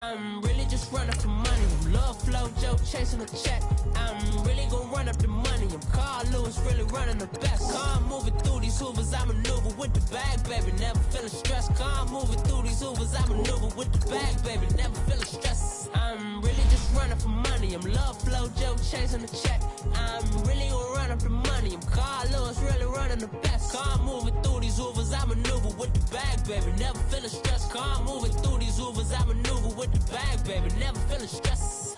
I'm really just run up the money. I'm love flow, Joe chasing a check. I'm really gonna run up the money. I'm Carl Lewis, really running the best. Car moving through these Hoovers, I maneuver with the bag, baby. Never feeling stressed. Car moving through these Hoovers, I maneuver with the bag, baby. Never feeling stressed. I'm really just running for money. I'm love flow, Joe chasing a check. I'm really gonna run up the money. I'm Carl Lewis, really running the best. Car moving through these Hoovers, I maneuver with the bag, baby. Never feeling stressed. Car moving through these Hoovers, I maneuver with the bag, baby, never feeling stress.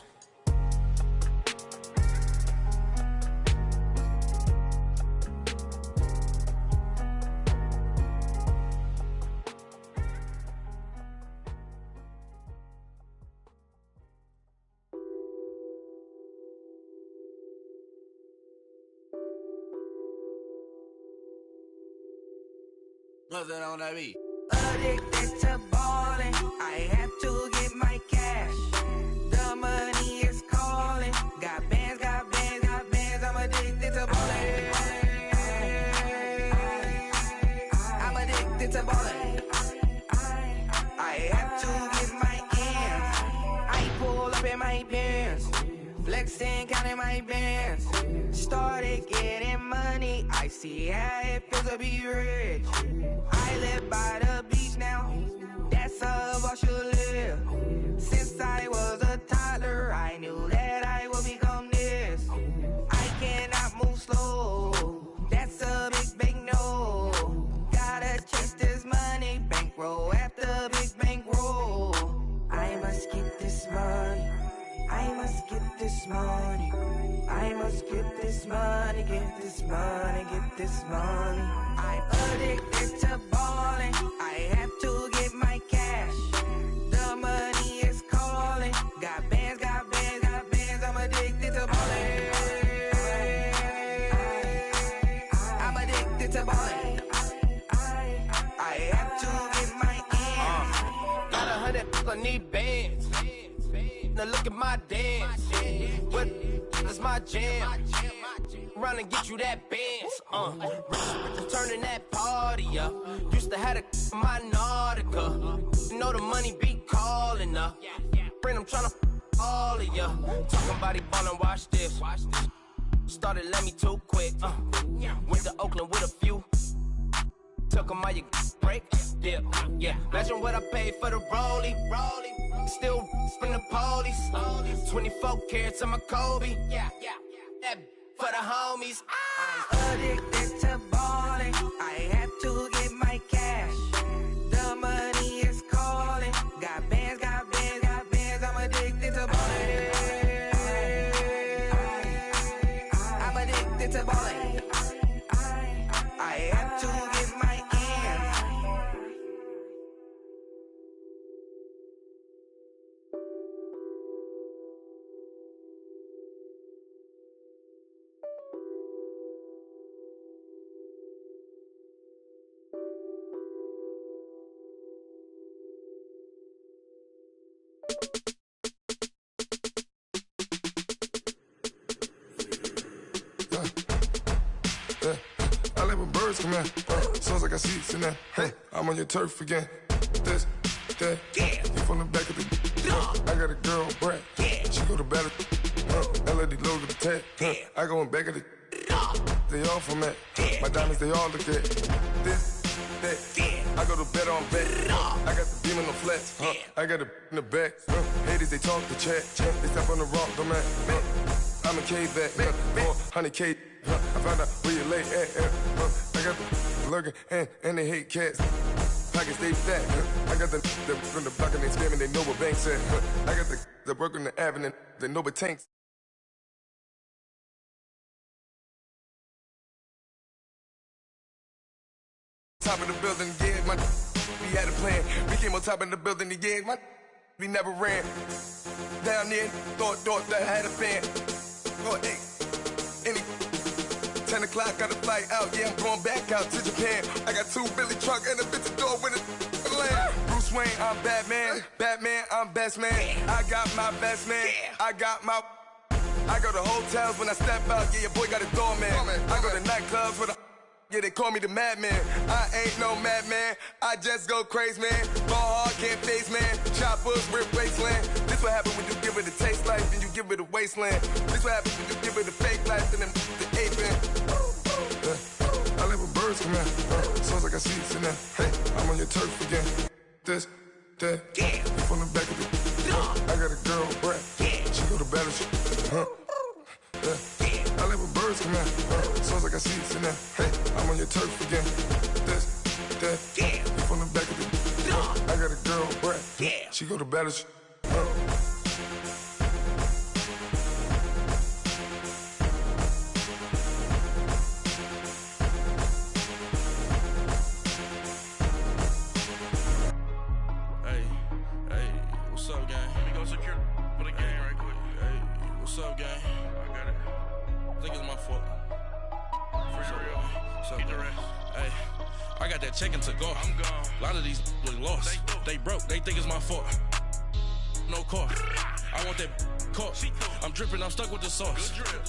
Nothing on that beat. Addicted to ballin', I have to get my cash. The money is calling. Got bands, got bands, got bands. I'm addicted to ballin'. I'm addicted to ballin'. I have to get my ends. I pull up in my bands, flexing, counting my bands. Started getting money. I see how it feels to be rich. I live by the beach now. That's how I should live. Since I was a toddler, I knew that I would become this. I cannot move slow. That's a big no. Gotta chase this money, bankroll after big bankroll. I must get this money. I must get this money. I must get this money, get this money, get this money. I'm addicted to ballin'. I have to get my cash. The money is calling. Got bands, got bands, got bands. I'm addicted to ballin'. I'm addicted to ballin'. I have to get my ends. Got 100, I need bands. Now look at my dance. What is my jam? Run and get you that bands. Turning that party up. Used to have a my Nautica. You know the money be calling up. Friend, I'm tryna all of ya. Talking about he ballin', watch this. Started let me too quick. Went to Oakland with a few. Took 'em all you break. Dip. Yeah. Imagine what I paid for the rollie. Still from the police. 24 carats on my Kobe. Yeah. That for the homies. I'm addicted to ballin'. I have to get my cash. The money is calling. Got bands, got bands, got bands. I'm addicted to ballin'. I'm addicted to ballin'. I have to get my ends. I like when birds come in. Sounds like I got seats in there. I'm on your turf again. This, that. You from the back of the. I got a girl, Brad. She go to battle. LED logo the tag. I go in back of the. They all from that. My diamonds, they all look at. This, that. I go to bed on bed. I got the beam in the flats. I got it in the back. Haters, they talk the chat. They step on the rock, the man. I'm a K-back. 400K. I found out where you lay at. I got the lurking and they hate cats. Pockets stay fat. I got the from the block and they scamming, they know what banks at. I got the work on the avenue, they know what tanks. Top of the building, yeah, we had a plan. We came on top of the building, yeah, we never ran. Down there, thought that I had a fan. Oh, hey, any 10 o'clock, got a flight out, yeah, I'm going back out to Japan. I got 2 Billy truck and a bitch door with a land. Bruce Wayne, I'm Batman. Batman, I'm best man. I got my best man. I go to hotels when I step out, yeah, your boy got a doorman. I go to nightclubs with a Yeah, they call me the madman. I ain't no madman. I just go crazy, man. Ball hard, can't face, man. Choppers, rip wasteland. This what happen when you give it a taste life, then you give it a wasteland. This what happens when you give it a fake life, and then the ape in. I live where birds come in. Sounds like I see it in there. Hey, I'm on your turf again. This, that. Yeah. You from the back of the. I got a girl, Brad. Yeah. She go to battle. I live where birds come in. Sounds like I see it in there. Hey, I'm on your turf again. This, that. Yeah. You from the back of the. I got a girl, Brad. Yeah. She go to battle. Checking to go. I'm gone. A lot of these look lost. They broke. They think it's my fault. No car. I want that car. I'm dripping. I'm stuck with the sauce. Good drip.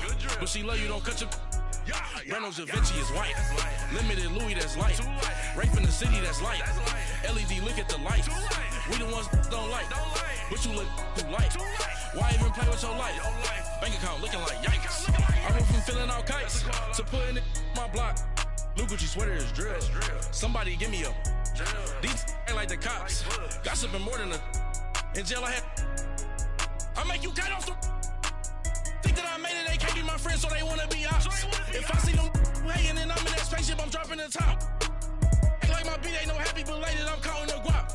Good drip. But she love you. Don't cut your. Reynolds Da Vinci is white. Limited Louis, that's light. Rape in the city, that's light. LED, look at the lights. We the ones don't like. But you look too light. Why even play with your life? Bank account looking like yikes. I went from filling out kites to putting it in my block. Blue Gucci sweater is drill. Somebody give me a. These ain't like the cops. Gossiping more than a. In jail I had. I make you cut off the. Think that I made it, they can't be my friends, so they wanna be ops. If I see them hanging and I'm in that spaceship, I'm dropping the top. Ain't like my beat ain't no happy belated, I'm counting the guap.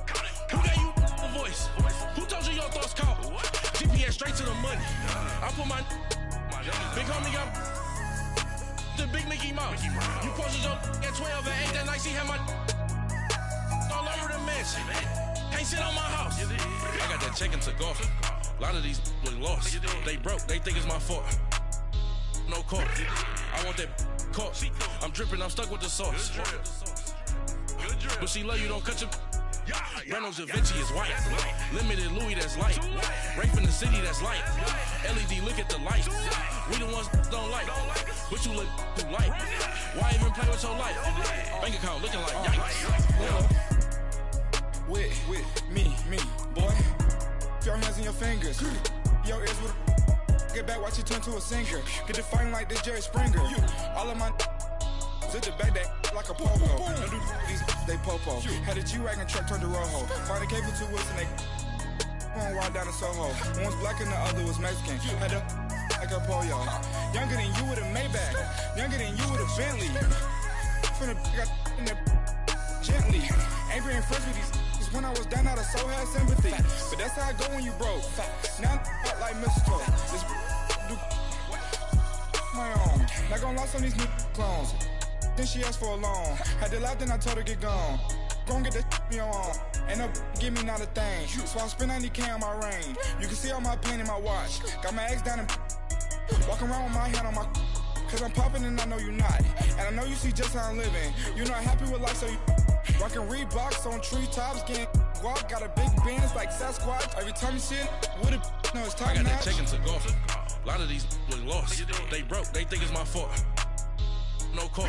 Who gave you the voice? Who told you your thoughts count? GPS straight to the money. I put my big homie got the big Mickey Mouse. You posted your at 12 and 8 that night, she had my all over the mansion. Can't sit on my house. I got that chicken to go. A lot of these look lost. They broke, they think it's my fault. No car. I want that car. I'm dripping, I'm stuck with the sauce. But she love you, don't cut your. Reynolds Da Vinci is white. Limited Louis, that's light. Rape in the city, that's light. LED, look at the lights. We the ones don't like. But you look too light. Why even play with your life? Bank account looking like yikes. With me, boy. Your hands in your fingers. Your ears with get back, watch you turn to a singer. Get the fighting like this Jerry Springer. All of my sit the back that like a pogo. Don't do these they popo. Had a G-Wagon truck turned to Rojo. Find a cable 2 wheels and they going wild down in Soho. One was black and the other was Mexican. Had a like a pollo. Younger than you with a Maybach. Younger than you with a Bentley. From the got in the gently. Angry and friends with these. When I was down, I so had sympathy. But that's how I go when you broke. Now I'm like mistletoe. This do my own. Not gonna lie on these new clones. Then she asked for a loan. Had to laugh, then I told her get gone. Gon' get that me on. Ain't no give me not a thing. So I spend 90K on my range. You can see all my pain in my watch. Got my ex down and walking around with my hand on my. Cause I'm popping and I know you not. And I know you see just how I'm living. You're not happy with life, so you. Rockin' Reeboks on treetops, getting guap, got a big Benz like Sasquatch. Every time you see it, with it, no, it's time. I got that chicken to go. A lot of these look lost. They broke, they think it's my fault. No car.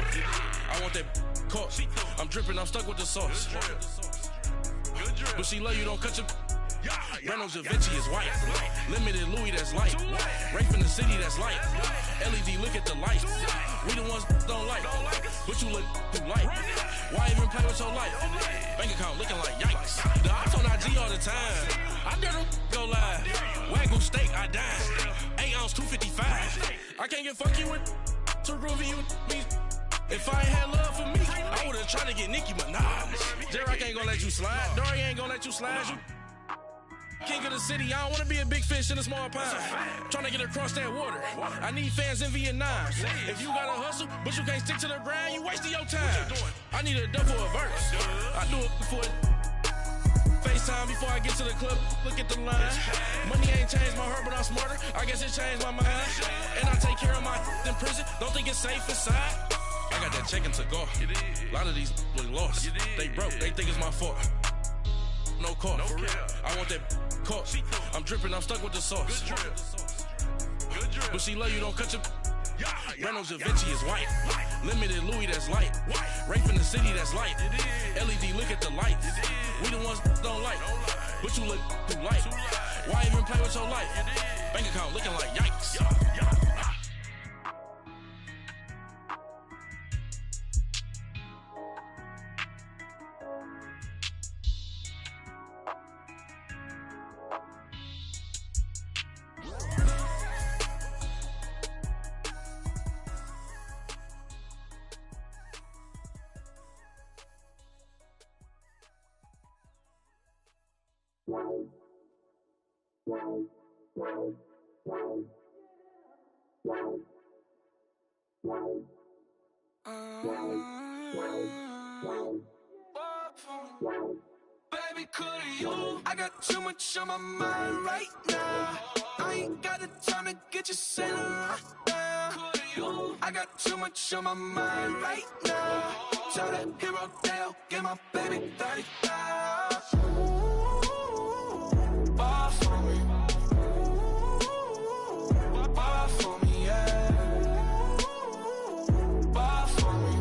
I want that car. I'm dripping, I'm stuck with the sauce. But she love you, don't cut your. Reynolds Da Vinci is white. Limited Louis, that's light. Rape in the city, that's light. LED, look at the lights. We the ones don't like. But you look too light. Why even play with your life? Bank account looking like yikes. The ops on IG all the time. I dare them go live. Wagyu steak, I dine. 8 ounce, 255. I can't get fuck you with to groovy you me. If I ain't had love for me, I would've tried to get Nicki Minaj. J-Rock ain't gonna let you slide. Dory ain't gonna let you slide. You king of the city, I don't wanna be a big fish in a small pond. Tryna get across that water. I need fans in Vietnam. If you gotta hustle, but you can't stick to the grind, you wasting your time. I need a double a verse. I do it before FaceTime before I get to the club. Look at the line. Money ain't changed my heart, but I'm smarter. I guess it changed my mind. And I take care of my in prison. Don't think it's safe inside. I got that chicken to go. A lot of these look lost. They broke, they think it's my fault. No car. For real. I want that car. I'm dripping, I'm stuck with the sauce. But she love you, don't cut your. Reynolds Da Vinci is white. Limited Louis, that's light. Rape in the city, that's light. LED, look at the lights. We the ones don't like. But you look too light. Why even play with your life? Bank account looking like yikes. Baby, could you? I got too much on my mind right now. I ain't got the time to get you sailing right now. Could you? I got too much on my mind right now. Tell that hero Dale, get my baby 30,000. Bar for me. Bar for me, yeah. Bar for me.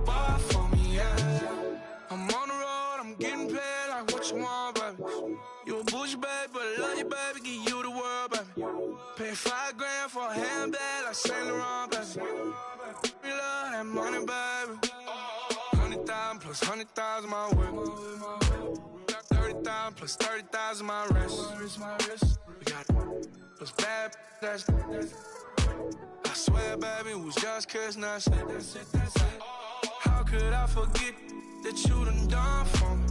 Bar for me, yeah. I'm on the road, I'm getting paid like what you want, baby. You a bougie, baby, but I love you, baby. Give you the world, baby. Pay $5 grand for a handbag like Saint Laurent, baby. We love that money, baby. 100,000 plus 100,000 my way. 30,000 plus 30,000 my wrist. We got those bad, that's I swear, baby, it was just kissing us. How could I forget that you done for me?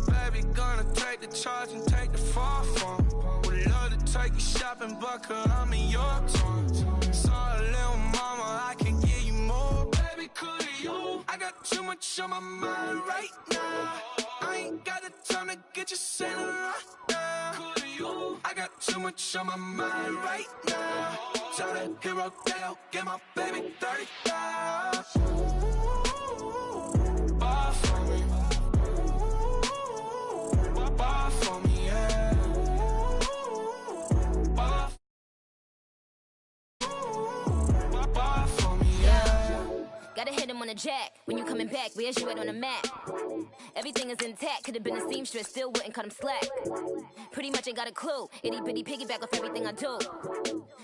Baby, gonna take the charge and take the fall from me. Would love to take you shopping, but cause I'm in your town. Sorry, little mama, I can give you more. Baby, could you? I got too much on my mind right now. I ain't got the time to get you sailing right now. Could you? I got too much on my mind right now. Tell that hero Dale, get my baby 30,000. Bar for me. Bar for me, yeah. Bar for me, yeah. Gotta hit him on the jack. When you coming back, where's you at on the map? Everything is intact. Could've been a seamstress, still wouldn't cut him slack. Pretty much ain't got a clue. Itty bitty piggyback off everything I do.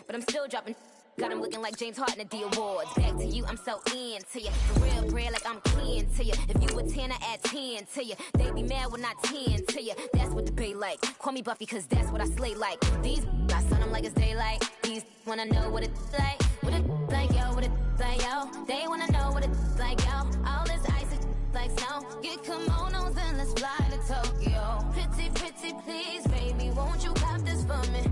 But I'm still dropping. Got him looking like James Harden at the awards. Back to you, I'm so into you. For real bread like I'm kin to you. If you a 10, I add 10 to you. They be mad when I 10 to you. That's what the bay like. Call me Buffy cause that's what I slay like. These I sun them like it's daylight. These wanna know what it's like. What it like, yo, what it like, yo. They wanna know what it's like, yo. All this ice is like snow. Get kimonos and let's fly to Tokyo. Pretty, pretty, please, baby, won't you cop this for me?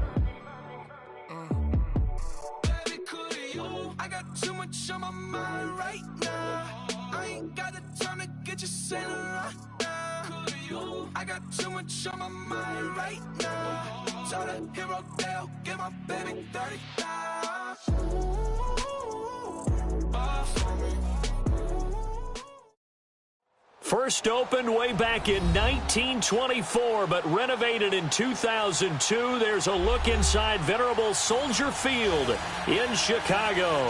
I got too much on my mind right now. I ain't got the time to get you sailing right now. Could you? I got too much on my mind right now. Tell that hero Dale, get my baby 30,000. Bar for me. First opened way back in 1924, but renovated in 2002. There's a look inside venerable Soldier Field in Chicago.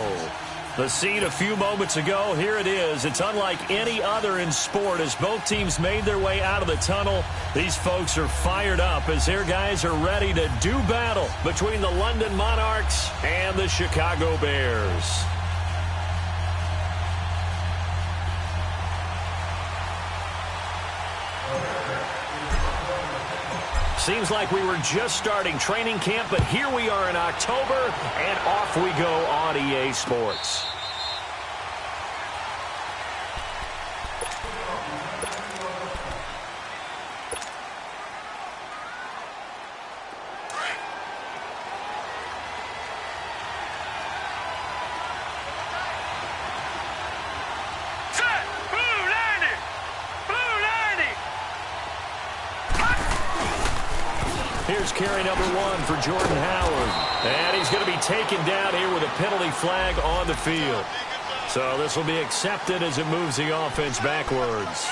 The scene a few moments ago, here it is. It's unlike any other in sport as both teams made their way out of the tunnel. These folks are fired up as their guys are ready to do battle between the London Monarchs and the Chicago Bears. Seems like we were just starting training camp, but here we are in October, and off we go on EA Sports. Here's carry number 1 for Jordan Howard. And he's going to be taken down here with a penalty flag on the field. So this will be accepted as it moves the offense backwards.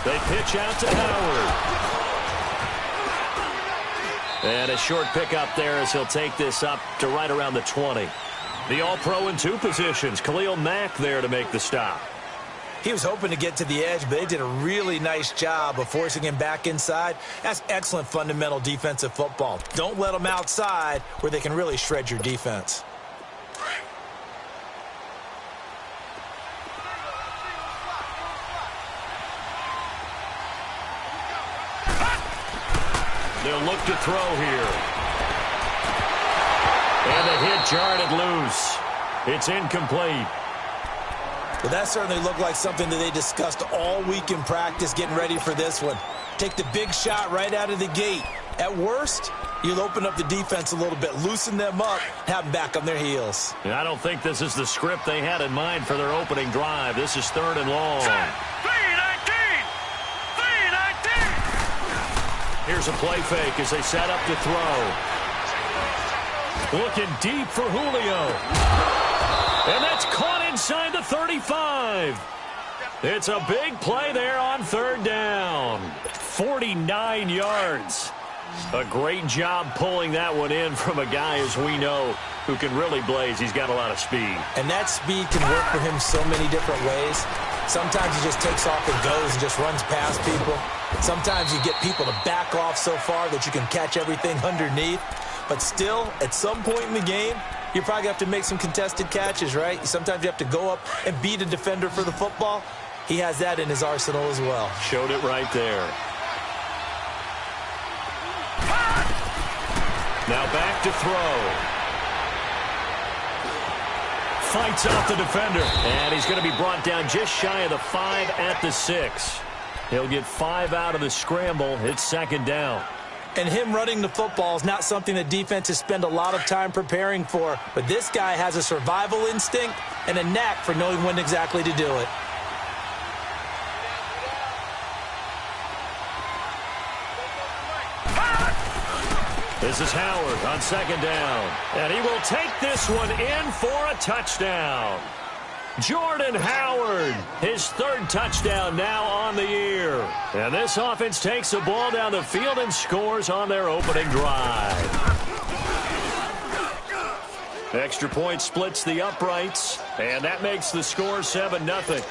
They pitch out to Howard. And a short pickup there as he'll take this up to right around the 20. The All-Pro in 2 positions. Khalil Mack there to make the stop. He was hoping to get to the edge, but they did a really nice job of forcing him back inside. That's excellent fundamental defensive football. Don't let them outside where they can really shred your defense. They'll look to throw here. And the hit jarred it loose. It's incomplete. Well, that certainly looked like something that they discussed all week in practice getting ready for this one. Take the big shot right out of the gate. At worst, you'll open up the defense a little bit, loosen them up, have them back on their heels. And I don't think this is the script they had in mind for their opening drive. This is 3rd and long. Here's a play fake as they set up to throw. Looking deep for Julio. And that's caught inside the 35. It's a big play there on 3rd down. 49 yards. A great job pulling that one in from a guy, as we know, who can really blaze. He's got a lot of speed. And that speed can work for him so many different ways. Sometimes he just takes off and goes and just runs past people. Sometimes you get people to back off so far that you can catch everything underneath. But still, at some point in the game, you probably have to make some contested catches, right? Sometimes you have to go up and beat a defender for the football. He has that in his arsenal as well. Showed it right there. Now back to throw. Fights off the defender. And he's going to be brought down just shy of the 5 at the 6. He'll get 5 out of the scramble. It's 2nd down. And him running the football is not something that defenses spend a lot of time preparing for. But this guy has a survival instinct and a knack for knowing when exactly to do it. This is Howard on 2nd down. And he will take this one in for a touchdown. Jordan Howard, his 3rd touchdown now on the year. And this offense takes the ball down the field and scores on their opening drive. Extra point splits the uprights, and that makes the score 7-0.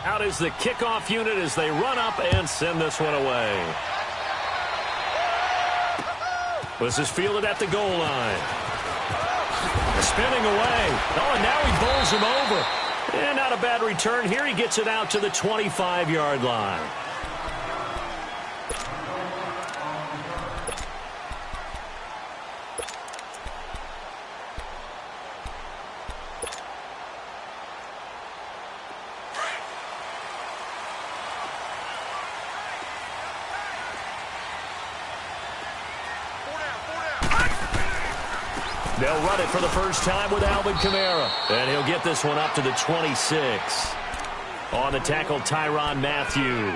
Out is the kickoff unit as they run up and send this one away. This is fielded at the goal line. Spinning away. Oh, and now he bowls him over. And not a bad return here. He gets it out to the 25-yard line. They'll run it for the first time with Alvin Kamara. And he'll get this one up to the 26. On the tackle, Tyrann Mathieu.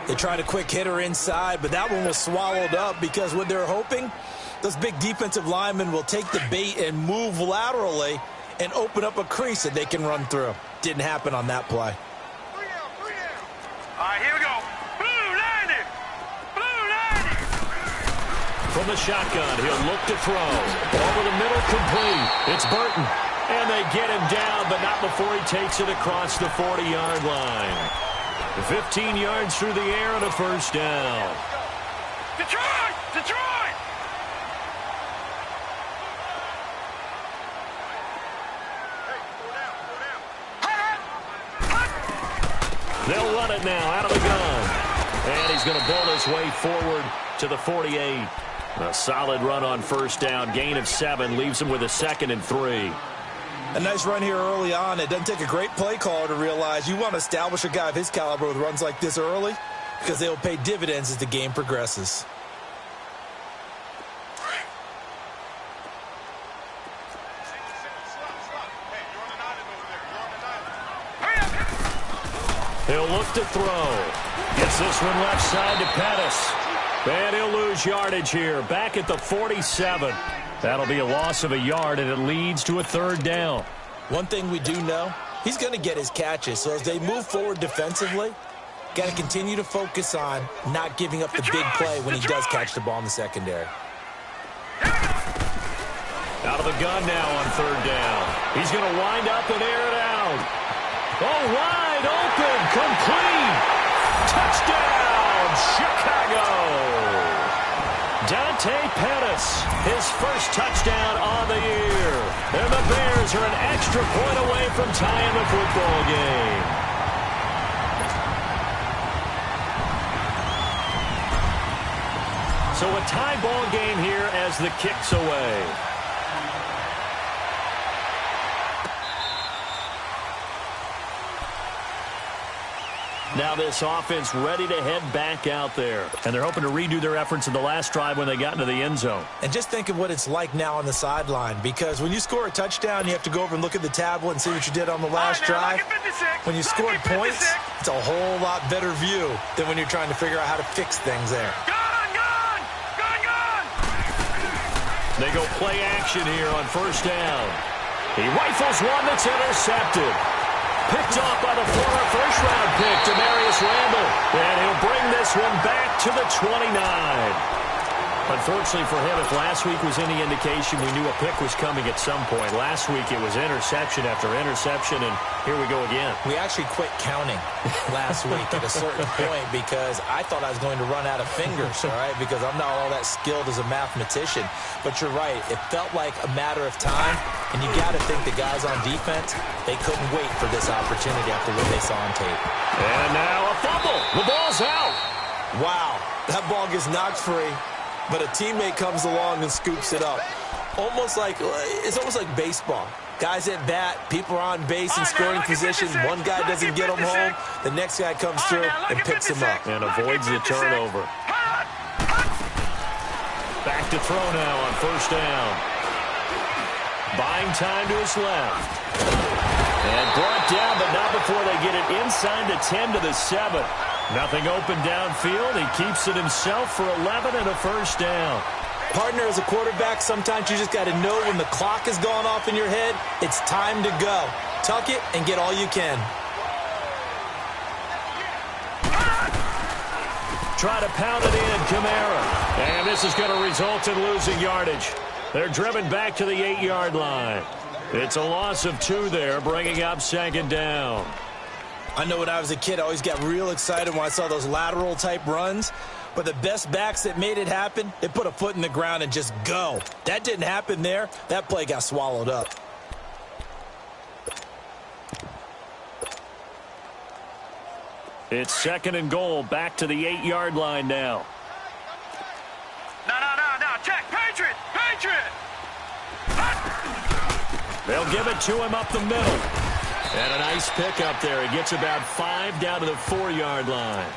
They tried a quick hitter inside, but that one was swallowed up because what they're hoping, those big defensive linemen will take the bait and move laterally and open up a crease that they can run through. Didn't happen on that play. All right, here we go. From the shotgun, he'll look to throw. Over the middle, complete. It's Burton. And they get him down, but not before he takes it across the 40-yard line. 15 yards through the air and a 1st down. Detroit! Detroit! They'll run it now out of the gun. And he's going to bowl his way forward to the 48. A solid run on 1st down. Gain of 7 leaves him with a 2nd and 3. A nice run here early on. It doesn't take a great play caller to realize you want to establish a guy of his caliber with runs like this early because they will pay dividends as the game progresses. He'll look to throw. Gets this one left side to Pettis. And he'll lose yardage here. Back at the 47. That'll be a loss of a yard, and it leads to a 3rd down. One thing we do know, he's going to get his catches. So as they move forward defensively, got to continue to focus on not giving up the big play when he does catch the ball in the secondary. Out of the gun now on third down. He's going to wind up and air it out. Oh, wide open, complete. Touchdown, Chicago. Dante Pettis, his first touchdown on the year. And the Bears are an extra point away from tying the football game. So a tie ball game here as the kick's away. Now this offense ready to head back out there. And they're hoping to redo their efforts in the last drive when they got into the end zone. And just think of what it's like now on the sideline, because when you score a touchdown, you have to go over and look at the tablet and see what you did on the last drive. When you scored points, it's a whole lot better view than when you're trying to figure out how to fix things there. They go play action here on first down. He rifles one that's intercepted. Picked off by the former first-round pick, Demarius Randall. And he'll bring this one back to the 29. Unfortunately for him, if last week was any indication, we knew a pick was coming at some point. Last week it was interception after interception, and here we go again. We actually quit counting last week at a certain point because I thought I was going to run out of fingers, all right, because I'm not all that skilled as a mathematician. But you're right. It felt like a matter of time, and you got to think the guys on defense, they couldn't wait for this opportunity after what they saw on tape. And now a fumble. The ball's out. Wow, that ball gets knocked free, but a teammate comes along and scoops it up. It's almost like baseball. Guys at bat, people are on base in scoring position. One guy doesn't get them home. The next guy comes through and picks him up. And avoids the turnover. Back to throw now on first down. Buying time to his left. And brought down, but not before they get it inside the 10 to the 7. Nothing open downfield. He keeps it himself for 11 and a first down. Partner, as a quarterback, sometimes you just got to know when the clock has gone off in your head, it's time to go. Tuck it and get all you can. Try to pound it in, Kamara. And this is going to result in losing yardage. They're driven back to the 8-yard line. It's a loss of 2 there, bringing up second down. I know when I was a kid, I always got real excited when I saw those lateral-type runs. But the best backs that made it happen, they put a foot in the ground and just go. That didn't happen there. That play got swallowed up. It's second and goal, back to the 8-yard line now. No. Check. Patriot. They'll give it to him up the middle. And a nice pickup there. He gets about 5 down to the 4-yard line.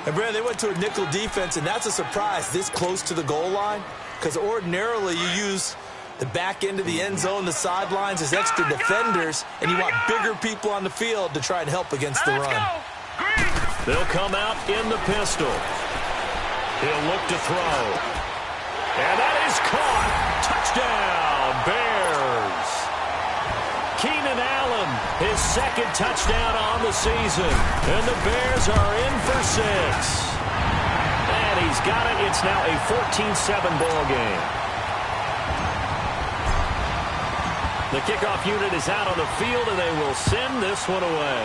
And, Brad, they went to a nickel defense, and that's a surprise this close to the goal line, because ordinarily you use the back end of the end zone, the sidelines as extra defenders, and you want bigger people on the field to try and help against the run. They'll come out in the pistol. He'll look to throw. And that is caught. Touchdown, Bears. Keenan Allen, his second touchdown on the season. And the Bears are in for 6. And he's got it. It's now a 14-7 ball game. The kickoff unit is out on the field, and they will send this one away.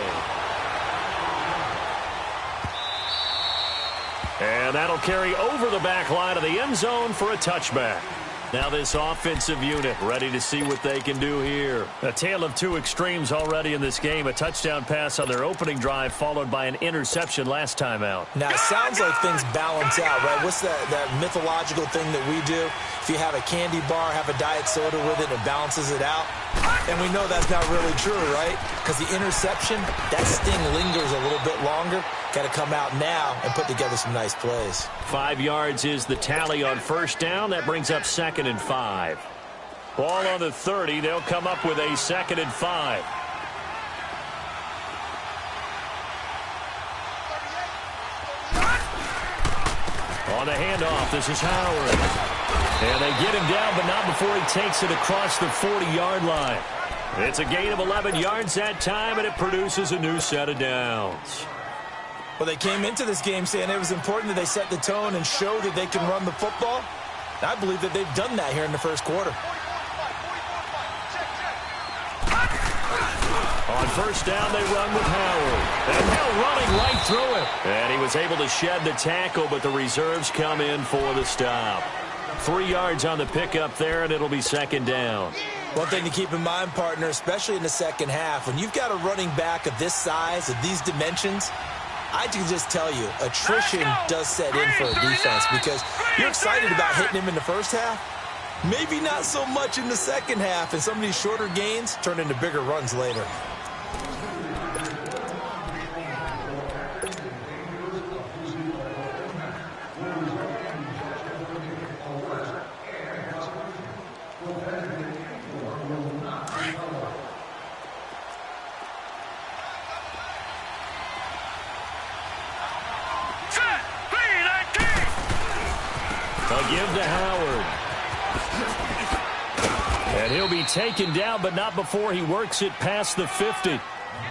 And that'll carry over the back line of the end zone for a touchback. Now this offensive unit ready to see what they can do here. A tale of 2 extremes already in this game. A touchdown pass on their opening drive followed by an interception last time out. Now it sounds like things balance out, right? What's that mythological thing that we do? If you have a candy bar, have a diet soda with it, it balances it out. And we know that's not really true, right? Because the interception, that sting lingers a little bit longer. Got to come out now and put together some nice plays. 5 yards is the tally on first down. That brings up 2nd and 5. Ball on the 30. They'll come up with a 2nd and 5. On the handoff, this is Howard. And they get him down, but not before he takes it across the 40-yard line. It's a gain of 11 yards that time, and it produces a new set of downs. Well, they came into this game saying it was important that they set the tone and show that they can run the football. I believe that they've done that here in the first quarter. On first down, they run with Howard. And Hill running right through it. And he was able to shed the tackle, but the reserves come in for the stop. 3 yards on the pickup there, and it'll be second down. One thing to keep in mind, partner, especially in the second half, when you've got a running back of this size, of these dimensions, I can just tell you, attrition does set in for a defense because you're excited about hitting him in the first half. Maybe not so much in the second half, and some of these shorter gains turn into bigger runs later. Give to Howard. And he'll be taken down, but not before he works it past the 50.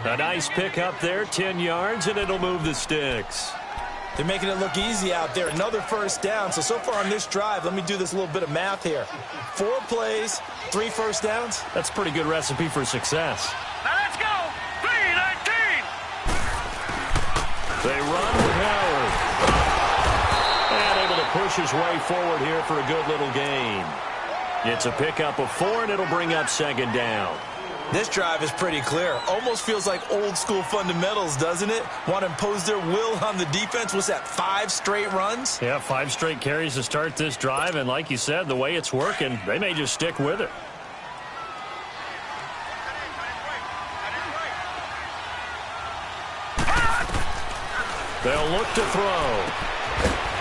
A nice pick up there, 10 yards, and it'll move the sticks. They're making it look easy out there. Another first down. So far on this drive, let me do this little bit of math here. 4 plays, 3 first downs. That's a pretty good recipe for success. Now let's go. 3-19. They run with Howard. And able to push his way forward here for a good little gain. It's a pickup of 4, and it'll bring up second down. This drive is pretty clear. Almost feels like old school fundamentals, doesn't it? Want to impose their will on the defense. What's that, 5 straight runs? Yeah, 5 straight carries to start this drive, and like you said, the way it's working, they may just stick with it. They'll look to throw.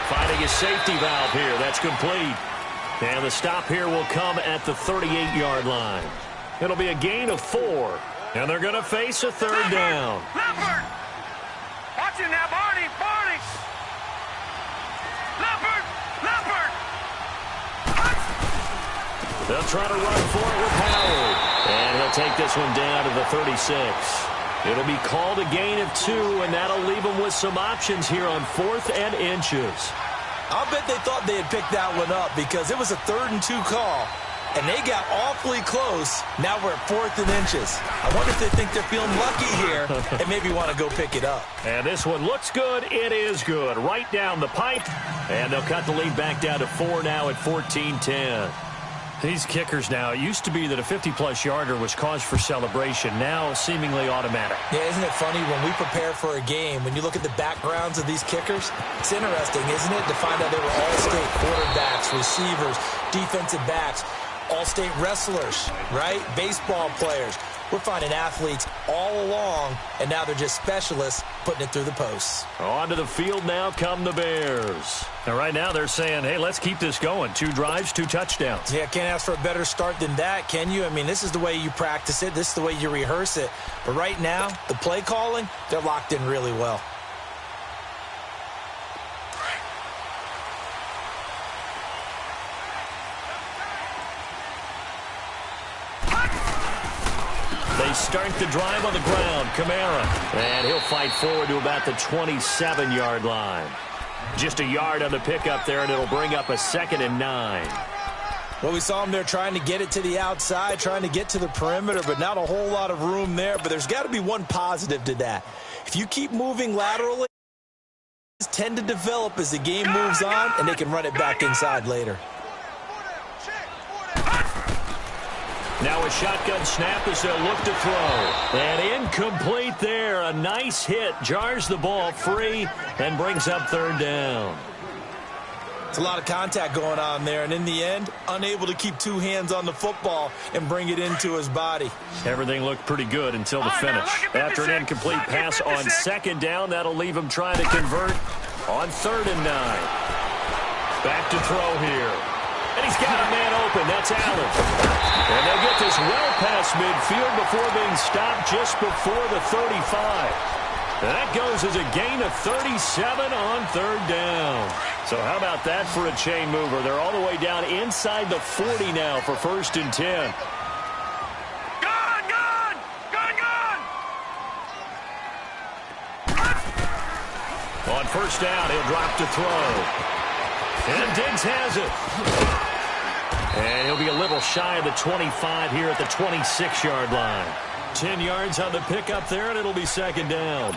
Finding a safety valve here. That's complete. And the stop here will come at the 38-yard line. It'll be a gain of 4. And they're going to face a third down. Leopard! Watch it now, Barney! Barney! Leopard! Leopard! They'll try to run for it with Howard. And he'll take this one down to the 36. It'll be called a gain of 2, and that'll leave them with some options here on 4th and inches. I'll bet they thought they had picked that one up because it was a 3rd and 2 call, and they got awfully close. Now we're at 4th and inches. I wonder if they think they're feeling lucky here and maybe want to go pick it up. And this one looks good. It is good. Right down the pipe, and they'll cut the lead back down to 4 now at 14-10. These kickers now, it used to be that a 50-plus yarder was cause for celebration. Now seemingly automatic. Yeah, isn't it funny when we prepare for a game, when you look at the backgrounds of these kickers, it's interesting, isn't it, to find out they were all-state quarterbacks, receivers, defensive backs, all-state wrestlers, right? Baseball players. We're finding athletes all along, and now they're just specialists putting it through the posts. Onto the field now come the Bears. And right now they're saying, hey, let's keep this going. 2 drives, 2 touchdowns. Yeah, can't ask for a better start than that, can you? I mean, this is the way you practice it. This is the way you rehearse it. But right now, the play calling, they're locked in really well. They start the drive on the ground. Kamara. And he'll fight forward to about the 27-yard line. Just a yard on the pickup there, and it'll bring up a 2nd and 9. Well, we saw him there trying to get it to the outside, trying to get to the perimeter, but not a whole lot of room there. But there's got to be one positive to that. If you keep moving laterally, tend to develop as the game moves on, and they can run it back inside later. Now a shotgun snap as they'll look to throw. And incomplete there. A nice hit. Jars the ball free and brings up 3rd down. It's a lot of contact going on there, and in the end, unable to keep 2 hands on the football and bring it into his body. Everything looked pretty good until the finish. After an incomplete pass on 2nd down, that'll leave him trying to convert on 3rd and 9. Back to throw here. And he's got a man open. That's Allen. And they'll get this well past midfield before being stopped just before the 35. And that goes as a gain of 37 on 3rd down. So how about that for a chain mover? They're all the way down inside the 40 now for 1st and 10. Go! On first down, he'll drop to throw. And Diggs has it. And he'll be a little shy of the 25 here at the 26-yard line. 10 yards on the pickup there, and it'll be second down.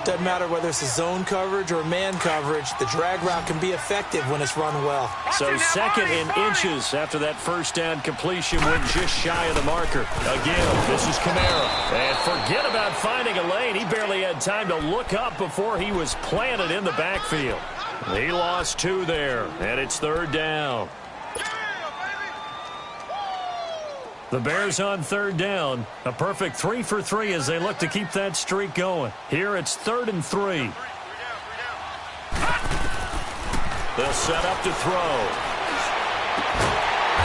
Doesn't matter whether it's a zone coverage or man coverage, the drag route can be effective when it's run well. So second in inches after that first down completion went just shy of the marker. Again, this is Kamara. And forget about finding a lane. He barely had time to look up before he was planted in the backfield. He lost 2 there, and it's third down. The Bears on third down. A perfect 3 for 3 as they look to keep that streak going. Here it's 3rd and 3. They'll set up to throw.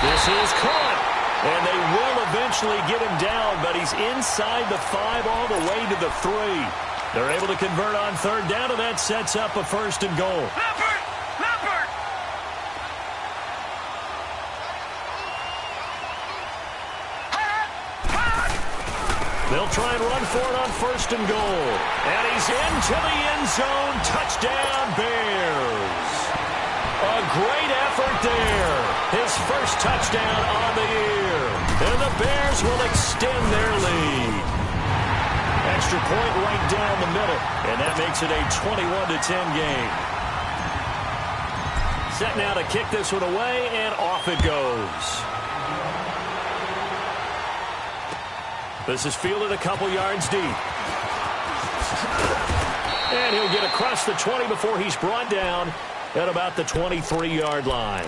This is caught. And they will eventually get him down, but he's inside the 5 all the way to the 3. They're able to convert on third down, and that sets up a 1st and goal. They'll try and run for it on 1st and goal. And he's into the end zone. Touchdown, Bears. A great effort there. His first touchdown on the year. And the Bears will extend their lead. Extra point right down the middle. And that makes it a 21-10 game. Set now to kick this one away, and off it goes. This is fielded a couple yards deep. And he'll get across the 20 before he's brought down at about the 23-yard line.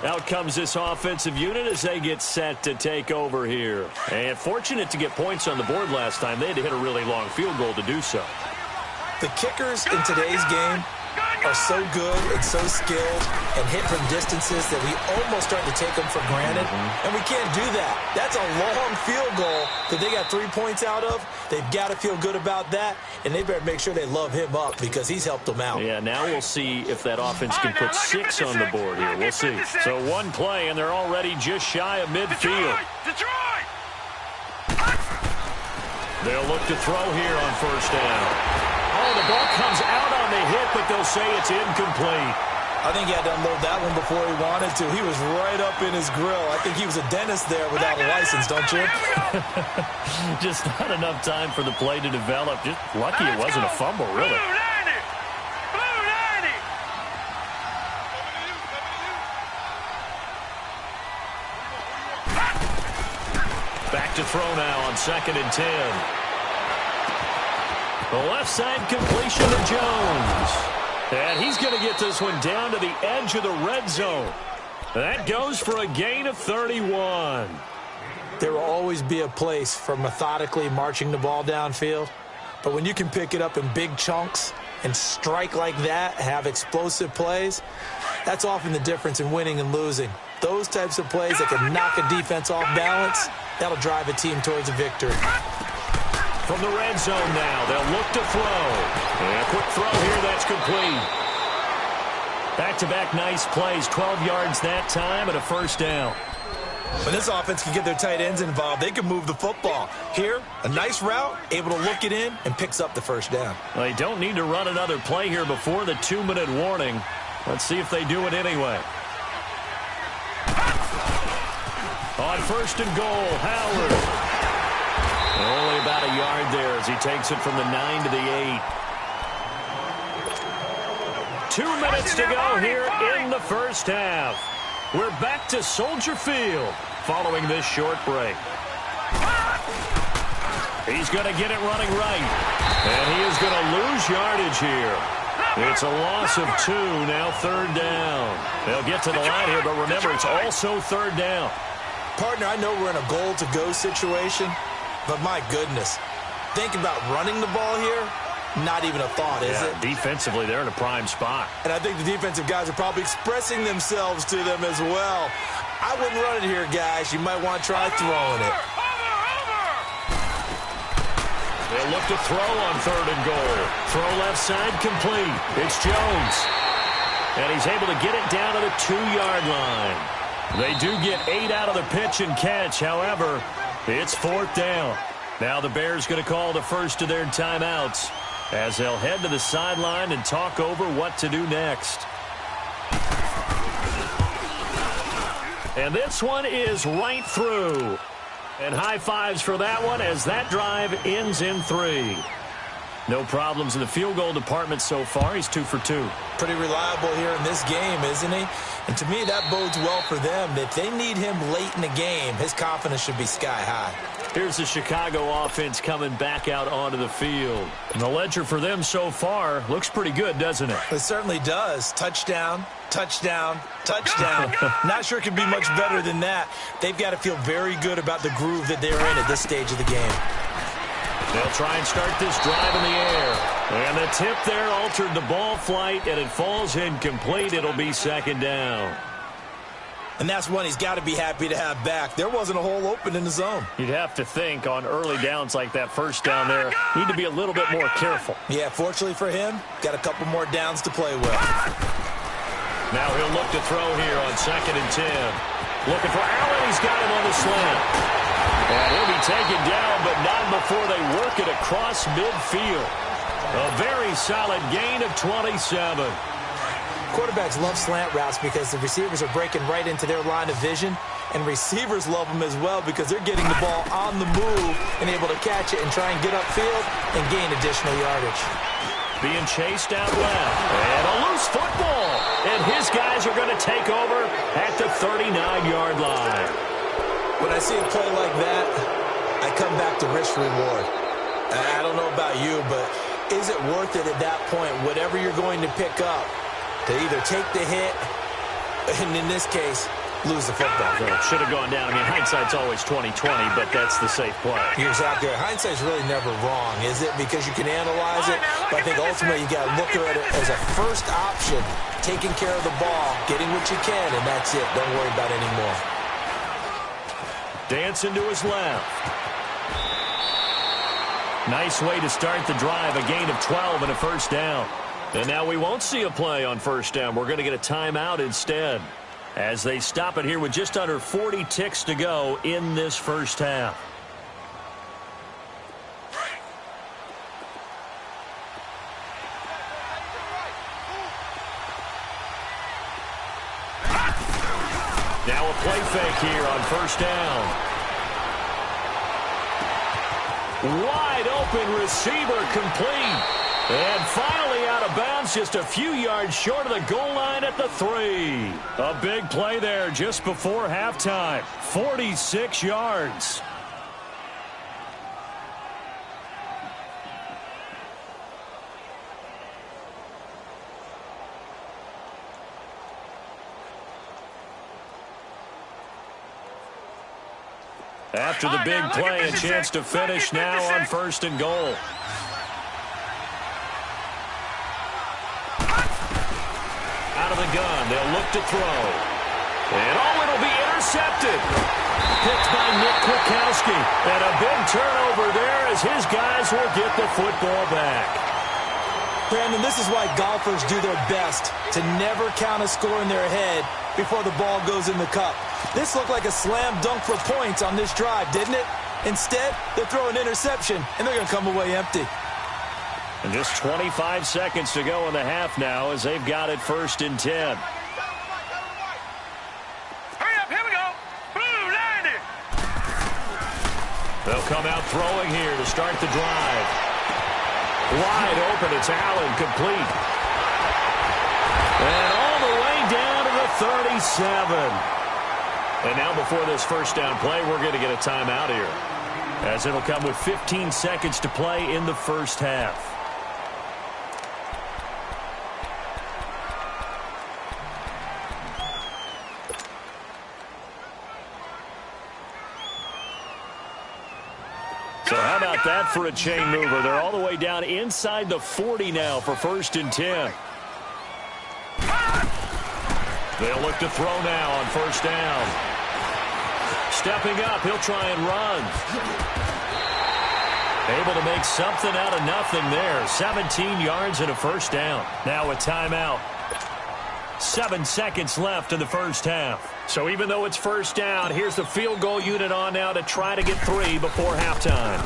Out comes this offensive unit as they get set to take over here. And fortunate to get points on the board last time. They had to hit a really long field goal to do so. The kickers in today's game are so good and so skilled and hit from distances that we almost start to take them for granted. And we can't do that. That's a long field goal that they got 3 points out of. They've got to feel good about that, and they better make sure they love him up because he's helped them out. Yeah, now we'll see if that offense can put 6 on the board here. We'll see. So one play, and they're already just shy of midfield. They'll look to throw here on first down. Oh, the ball comes out on the hit, but they'll say it's incomplete. I think he had to unload that one before he wanted to. He was right up in his grill. I think he was a dentist there without a license, don't you? Just not enough time for the play to develop. Just lucky it wasn't a fumble, really. Blue 90. Back to throw now on 2nd and 10. The left side completion to Jones. And he's going to get this one down to the edge of the red zone. That goes for a gain of 31. There will always be a place for methodically marching the ball downfield. But when you can pick it up in big chunks and strike like that, have explosive plays, that's often the difference in winning and losing. Those types of plays that can knock a defense off balance, that'll drive a team towards a victory. From the red zone now, they'll look to throw. And a quick throw here, that's complete. Back-to-back nice plays, 12 yards that time and a 1st down. When this offense can get their tight ends involved, they can move the football. Here, a nice route, able to look it in, and picks up the 1st down. Well, they don't need to run another play here before the 2-minute warning. Let's see if they do it anyway. On 1st and goal, Howard. Only about a yard there as he takes it from the 9 to the 8. 2 minutes to go here in the first half. We're back to Soldier Field following this short break. He's going to get it running right. And he is going to lose yardage here. It's a loss of 2, now 3rd down. They'll get to the line here, but remember, it's also 3rd down. Partner, I know we're in a goal-to-go situation, but my goodness, think about running the ball here, not even a thought, is it? Defensively, they're in a prime spot. And I think the defensive guys are probably expressing themselves to them as well. I wouldn't run it here, guys. You might want to try throwing it. They'll look to throw on 3rd and goal. Throw left side complete. It's Jones. And he's able to get it down to the 2-yard line. They do get 8 out of the pitch and catch. However, it's 4th down. Now the Bears going to call the first of their timeouts. as they'll head to the sideline and talk over what to do next. And this one is right through. And high fives for that one as that drive ends in 3. No problems in the field goal department so far. He's 2 for 2. Pretty reliable here in this game, isn't he? And to me, that bodes well for them. If they need him late in the game, his confidence should be sky high. Here's the Chicago offense coming back out onto the field. And the ledger for them so far looks pretty good, doesn't it? It certainly does. Touchdown, touchdown, touchdown. Not sure it can be much better than that. They've got to feel very good about the groove that they're in at this stage of the game. They'll try and start this drive in the air. And the tip there altered the ball flight, and it falls incomplete. It'll be 2nd down. And that's one he's got to be happy to have back. There wasn't a hole open in the zone. You'd have to think on early downs like that first down there, need to be a little bit more careful. Yeah, fortunately for him, got a couple more downs to play with. Now he'll look to throw here on 2nd and 10. Looking for Allen. He's got him on the slant. And he'll be taken down, but not before they work it across midfield. A very solid gain of 27. Quarterbacks love slant routes because the receivers are breaking right into their line of vision, and receivers love them as well because they're getting the ball on the move and able to catch it and try and get upfield and gain additional yardage. Being chased out left, and a loose football, and his guys are going to take over at the 39-yard line. When I see a play like that, I come back to risk reward. I don't know about you, but is it worth it at that point, whatever you're going to pick up, to either take the hit, and in this case, lose the football? Well, it should have gone down. I mean, hindsight's always 20/20, but that's the safe play. You're exactly right. Hindsight's really never wrong, is it? Because you can analyze it, but I think ultimately you got to look at it as a first option, taking care of the ball, getting what you can, and that's it. Don't worry about it anymore. Dancing to his left. Nice way to start the drive. A gain of 12 and a first down. And now we won't see a play on first down. We're going to get a timeout instead as they stop it here with just under 40 ticks to go in this first half. Now a play fake here on first down. Wide open receiver complete. And finally out of bounds, just a few yards short of the goal line at the 3. A big play there just before halftime. 46 yards. After the big play, a chance to finish now on 1st and goal. Out of the gun, they'll look to throw. And it'll be intercepted. Picked by Nick Kwiatkowski. And a big turnover there as his guys will get the football back. Brandon, this is why golfers do their best to never count a score in their head before the ball goes in the cup. This looked like a slam dunk for points on this drive, didn't it? Instead, they throw an interception, and they're going to come away empty. And just 25 seconds to go in the half now as they've got it 1st and 10. Hurry up, here we go. Blue, 90. They'll come out throwing here to start the drive. Wide open, it's Allen, complete. And all the way down to the 37. And now before this first down play, we're going to get a timeout here, as it'll come with 15 seconds to play in the first half. So how about that for a chain mover? They're all the way down inside the 40 now for 1st and 10. They'll look to throw now on 1st down. Stepping up, he'll try and run. Able to make something out of nothing there. 17 yards and a first down. Now a timeout. 7 seconds left in the first half. So even though it's first down, here's the field goal unit on now to try to get 3 before halftime.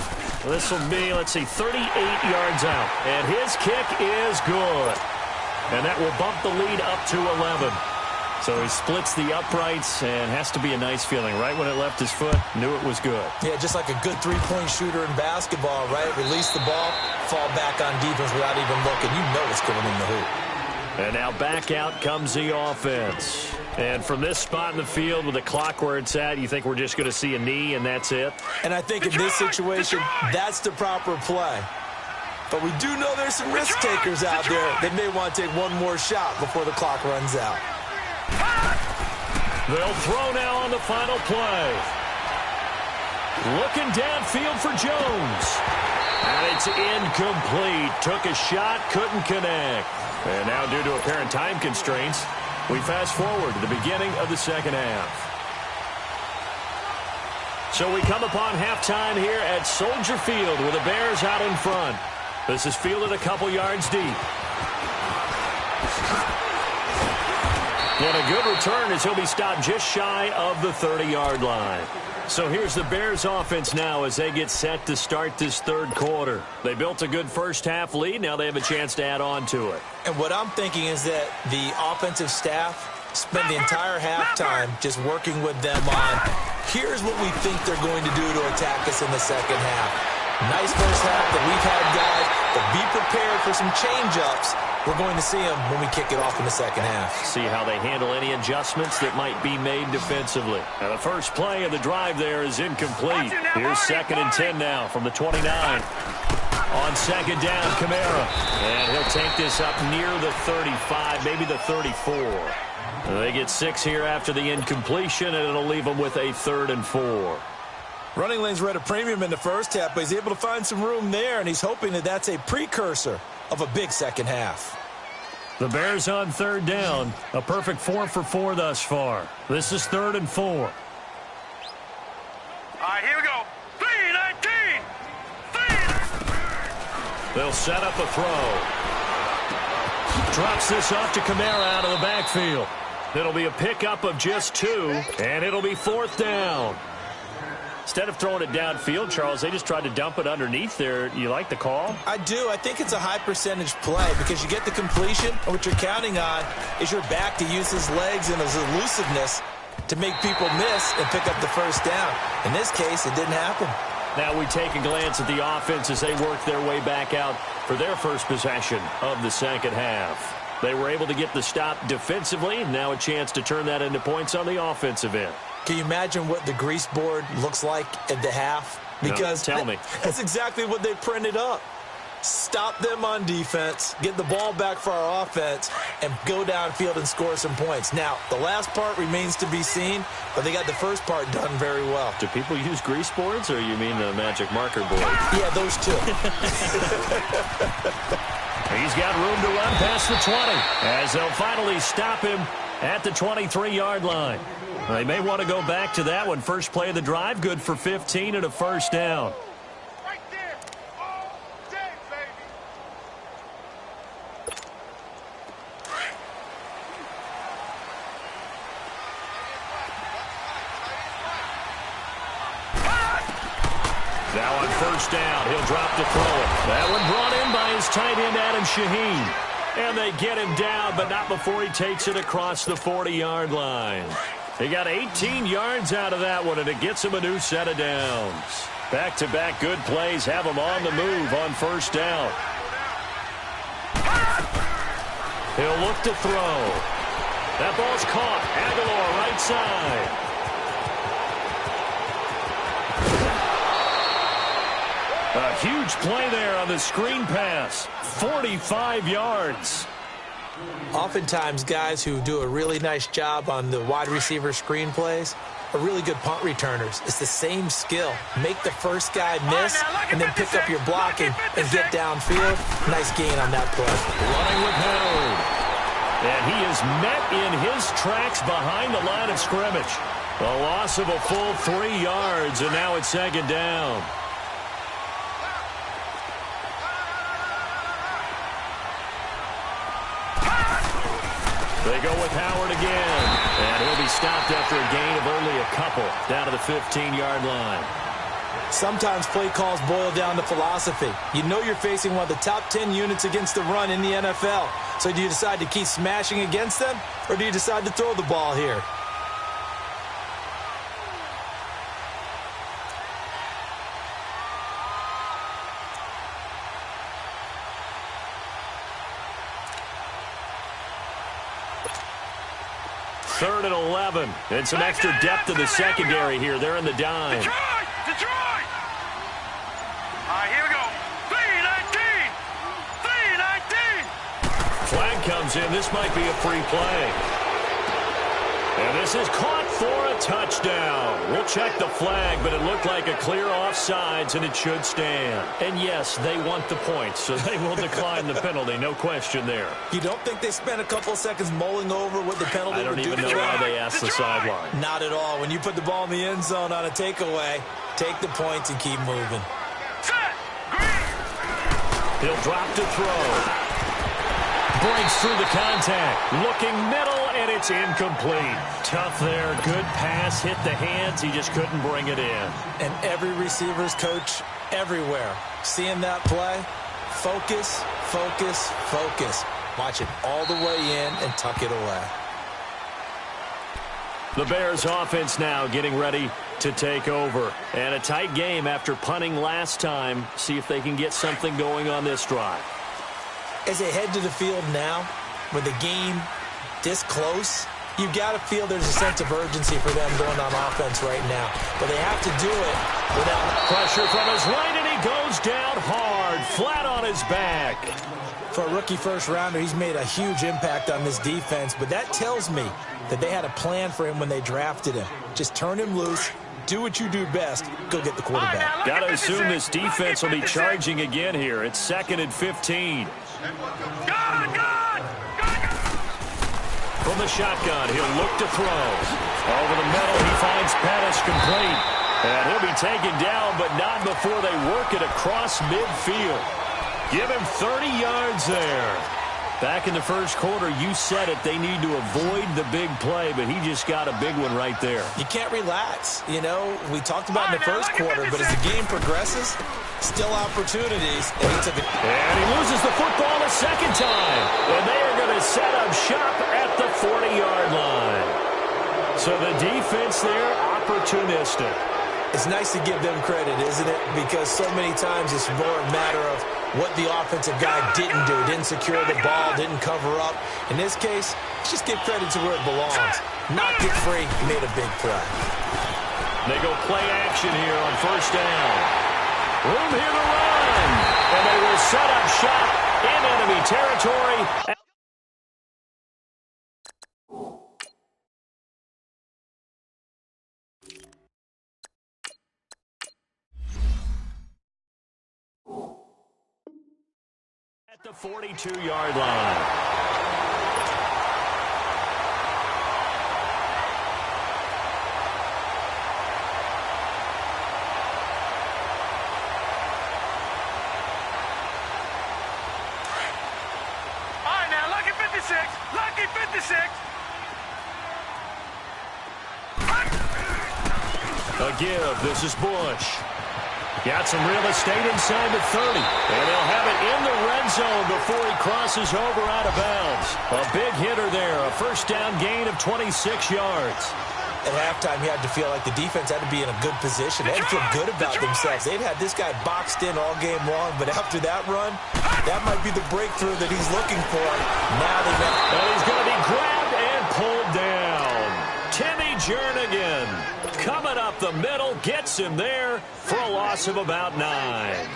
This will be, 38 yards out. And his kick is good. And that will bump the lead up to 11. So he splits the uprights, and has to be a nice feeling. Right when it left his foot, knew it was good. Yeah, just like a good three-point shooter in basketball, right? Release the ball, fall back on defense without even looking. You know it's going in the hoop. And now back out comes the offense. And from this spot in the field with the clock where it's at, you think we're just going to see a knee and that's it? And I think in this situation, that's the proper play. But we do know there's some risk takers out there that may want to take one more shot before the clock runs out. They'll throw now on the final play. Looking downfield for Jones. And it's incomplete. Took a shot, couldn't connect. And now due to apparent time constraints, we fast forward to the beginning of the second half. So we come upon halftime here at Soldier Field with the Bears out in front. This is fielded a couple yards deep. And a good return as he'll be stopped just shy of the 30-yard line. So here's the Bears offense now as they get set to start this third quarter. They built a good first-half lead. Now they have a chance to add on to it. And what I'm thinking is that the offensive staff spent the entire halftime just working with them on, here's what we think they're going to do to attack us in the second half. Nice first half that we've had, guys, but be prepared for some change-ups. We're going to see them when we kick it off in the second half. See how they handle any adjustments that might be made defensively. Now the first play of the drive there is incomplete. Here's 2nd and 10 now from the 29. On second down, Kamara. And he'll take this up near the 35, maybe the 34. They get 6 here after the incompletion, and it'll leave them with a 3rd and 4. Running lanes were at a premium in the first half, but he's able to find some room there, and he's hoping that that's a precursor of a big second half. The Bears on 3rd down. A perfect 4 for 4 thus far. This is 3rd and 4. All right, here we go. 3-19. They'll set up a throw. Drops this off to Kamara out of the backfield. It'll be a pickup of just 2, and it'll be 4th down. Instead of throwing it downfield, Charles, they just tried to dump it underneath there. You like the call? I do. I think it's a high-percentage play because you get the completion, and what you're counting on is your back to use his legs and his elusiveness to make people miss and pick up the first down. In this case, it didn't happen. Now we take a glance at the offense as they work their way back out for their first possession of the second half. They were able to get the stop defensively, and now a chance to turn that into points on the offensive end. Can you imagine what the grease board looks like at the half? Because no, tell me. That's exactly what they printed up. Stop them on defense, get the ball back for our offense, and go downfield and score some points. Now, the last part remains to be seen, but they got the first part done very well. Do people use grease boards, or you mean the magic marker board? Yeah, those two. He's got room to run past the 20 as they'll finally stop him at the 23-yard line. They may want to go back to that one. First play of the drive, good for 15 and a first down. Right there. All day, baby. Now on first down, he'll drop to throw it. That one brought in by his tight end, Adam Shaheen. And they get him down, but not before he takes it across the 40-yard line. He got 18 yards out of that one, and it gets him a new set of downs. Back-to-back good plays have him on the move on first down. He'll look to throw. That ball's caught. Aguilar right side. A huge play there on the screen pass. 45 yards. Oftentimes, guys who do a really nice job on the wide receiver screen plays are really good punt returners. It's the same skill. Make the first guy miss and then pick up your blocking and get downfield. Nice gain on that play. Running with Harold. And he is met in his tracks behind the line of scrimmage. A loss of a full 3 yards, and now it's second down. They go with Howard again. And he'll be stopped after a gain of only a couple down to the 15-yard line. Sometimes play calls boil down to philosophy. You know you're facing one of the top 10 units against the run in the NFL. So do you decide to keep smashing against them, or do you decide to throw the ball here? Third and 11. And some extra depth in the secondary here. They're in the dime. Detroit! All right, here we go. 3-19! 3-19! Flag comes in. This might be a free play. And this is caught for a touchdown. We'll check the flag, but it looked like a clear offsides, and it should stand. And yes, they want the points, so they will decline the penalty. No question there. You don't think they spent a couple of seconds mulling over what the penalty I don't would do? even know why they asked the sideline. Not at all. When you put the ball in the end zone on a takeaway, take the points and keep moving. He'll drop to throw. Breaks through the contact. Looking middle, and it's incomplete. Tough there. Good pass. Hit the hands. He just couldn't bring it in. And every receiver's coach everywhere, seeing that play, focus, focus, focus. Watch it all the way in and tuck it away. The Bears offense now getting ready to take over. And a tight game after punting last time. See if they can get something going on this drive. As they head to the field now, with the game this close, you've got to feel there's a sense of urgency for them going on offense right now. But they have to do it without pressure from his right, and he goes down hard, flat on his back. For a rookie first-rounder, he's made a huge impact on this defense, but that tells me that they had a plan for him when they drafted him. Just turn him loose, do what you do best, go get the quarterback. Got to assume this defense will be charging again here. It's 2nd and 15. From the shotgun, he'll look to throw. Over the middle, he finds Pettis complete. And he'll be taken down, but not before they work it across midfield. Give him 30 yards there. Back in the first quarter, you said it, they need to avoid the big play, but he just got a big one right there. You can't relax. You know, we talked about in the first quarter, but as the game progresses, still opportunities. And he loses the football a second time. And they are going to set up shop at the 40-yard line. So the defense there, opportunistic. It's nice to give them credit, isn't it? Because so many times it's more a matter of what the offensive guy didn't do. Didn't secure the ball, didn't cover up. In this case, just give credit to where it belongs. Knocked it free, made a big play. They go play action here on first down. Room here to run. And they will set up shop in enemy territory. At the 42-yard line. Lucky 56. A give. This is Bush. Got some real estate inside the 30. And he'll have it in the red zone before he crosses over out of bounds. A big hitter there. A first down gain of 26 yards. At halftime, you had to feel like the defense had to be in a good position. They had to feel good about themselves. They'd had this guy boxed in all game long, but after that run, that might be the breakthrough that he's looking for. Now they know. And he's going to be grabbed and pulled down. Timmy Jernigan coming up the middle, gets him there for a loss of about 9.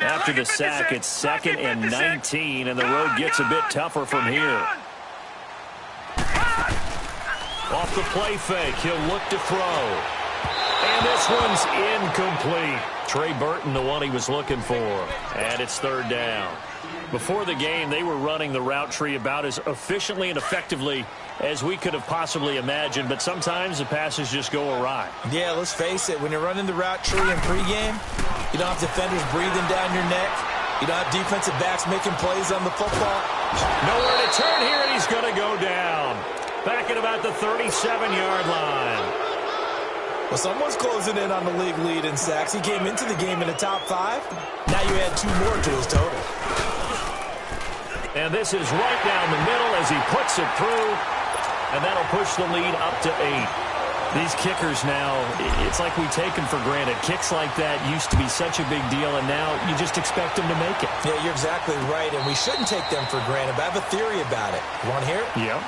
After the sack, it's 2nd and 19, and the road gets a bit tougher from here. Off the play fake, he'll look to throw. And this one's incomplete. Trey Burton, the one he was looking for. And it's 3rd down. Before the game, they were running the route tree about as efficiently and effectively as we could have possibly imagined, but sometimes the passes just go awry. Yeah, let's face it. When you're running the route tree in pregame, you don't have defenders breathing down your neck. You don't have defensive backs making plays on the football. Nowhere to turn here, and he's going to go down. Back at about the 37-yard line. Well, someone's closing in on the league lead in sacks. He came into the game in the top 5. Now you add 2 more to his total. And this is right down the middle as he puts it through. And that'll push the lead up to 8. These kickers now, it's like we take them for granted. Kicks like that used to be such a big deal, and now you just expect them to make it. Yeah, you're exactly right, and we shouldn't take them for granted, but I have a theory about it. You want to hear it? Yeah.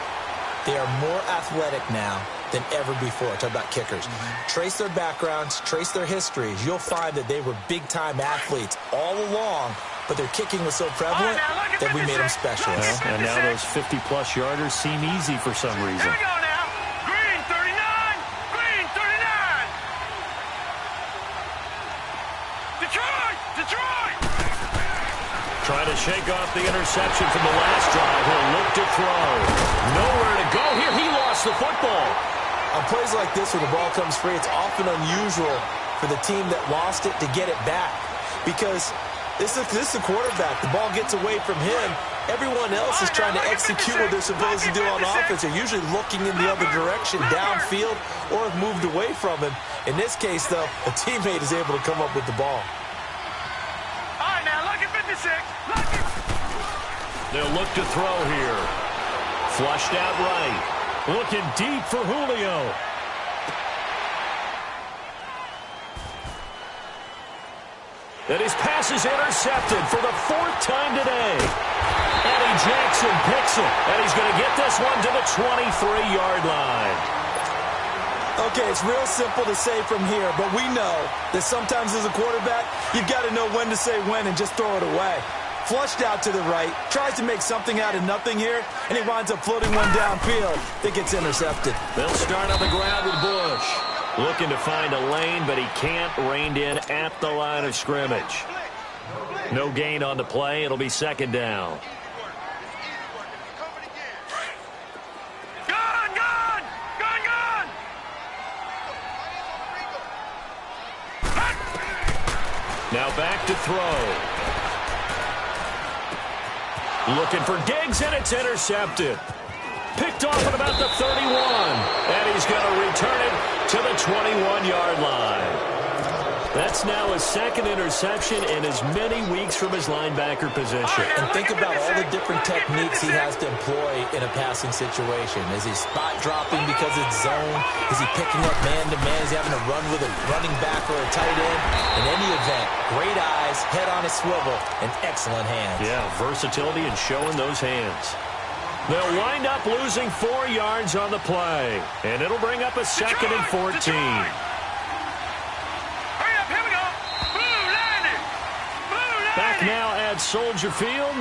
They are more athletic now than ever before. Talk about kickers. Trace their backgrounds, trace their histories. You'll find that they were big-time athletes all along, but their kicking was so prevalent that we made them special. And now those 50-plus yarders seem easy for some reason. Here we go now. Green 39. Green 39. Detroit. Trying to shake off the interception from the last drive. He'll look to throw. Nowhere to go here. He lost the football. On plays like this where the ball comes free, it's often unusual for the team that lost it to get it back. Because this is the quarterback. The ball gets away from him. Everyone else is trying to execute what they're supposed to do on offense. They're usually looking in the other direction, downfield, or have moved away from him. In this case, though, a teammate is able to come up with the ball. All right, now, look at 56. They'll look to throw here. Flushed out right. Looking deep for Julio. And his pass is intercepted for the 4th time today. Eddie Jackson picks it, and he's going to get this one to the 23-yard line. Okay, it's real simple to say from here, but we know that sometimes as a quarterback, you've got to know when to say when and just throw it away. Flushed out to the right, tries to make something out of nothing here, and he winds up floating one downfield that gets intercepted. They'll start on the ground with Bush. Looking to find a lane, but he can't, reined in at the line of scrimmage. No gain on the play. It'll be 2nd down. Now back to throw. Looking for Diggs, and it's intercepted. Picked off at about the 31. And he's going to return it to the 21-yard line. That's now his 2nd interception in as many weeks from his linebacker position. And think about all the different techniques he has to employ in a passing situation. Is he spot dropping because it's zone? Is he picking up man-to-man? Is he having to run with a running back or a tight end? In any event, great eyes, head on a swivel, and excellent hands. Yeah, versatility and showing those hands. They'll wind up losing 4 yards on the play, and it'll bring up a 2nd and 14. Back now at Soldier Field.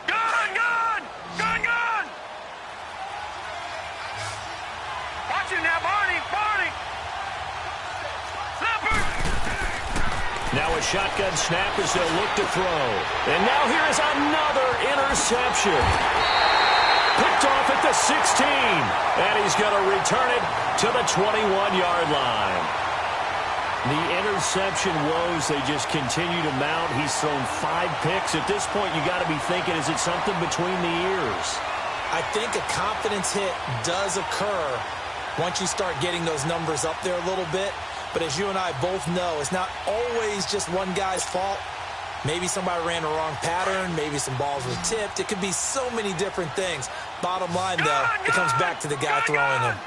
Gun! Watch it now, Barney! Snapper! Now a shotgun snap as they'll look to throw. And now here is another interception. Picked off at the 16. And he's going to return it to the 21-yard line. The interception woes, they just continue to mount. He's thrown 5 picks. At this point, you got to be thinking, is it something between the ears? I think a confidence hit does occur once you start getting those numbers up there a little bit. But as you and I both know, it's not always just one guy's fault. Maybe somebody ran a wrong pattern. Maybe some balls were tipped. It could be so many different things. Bottom line, though, it comes back to the guy throwing them.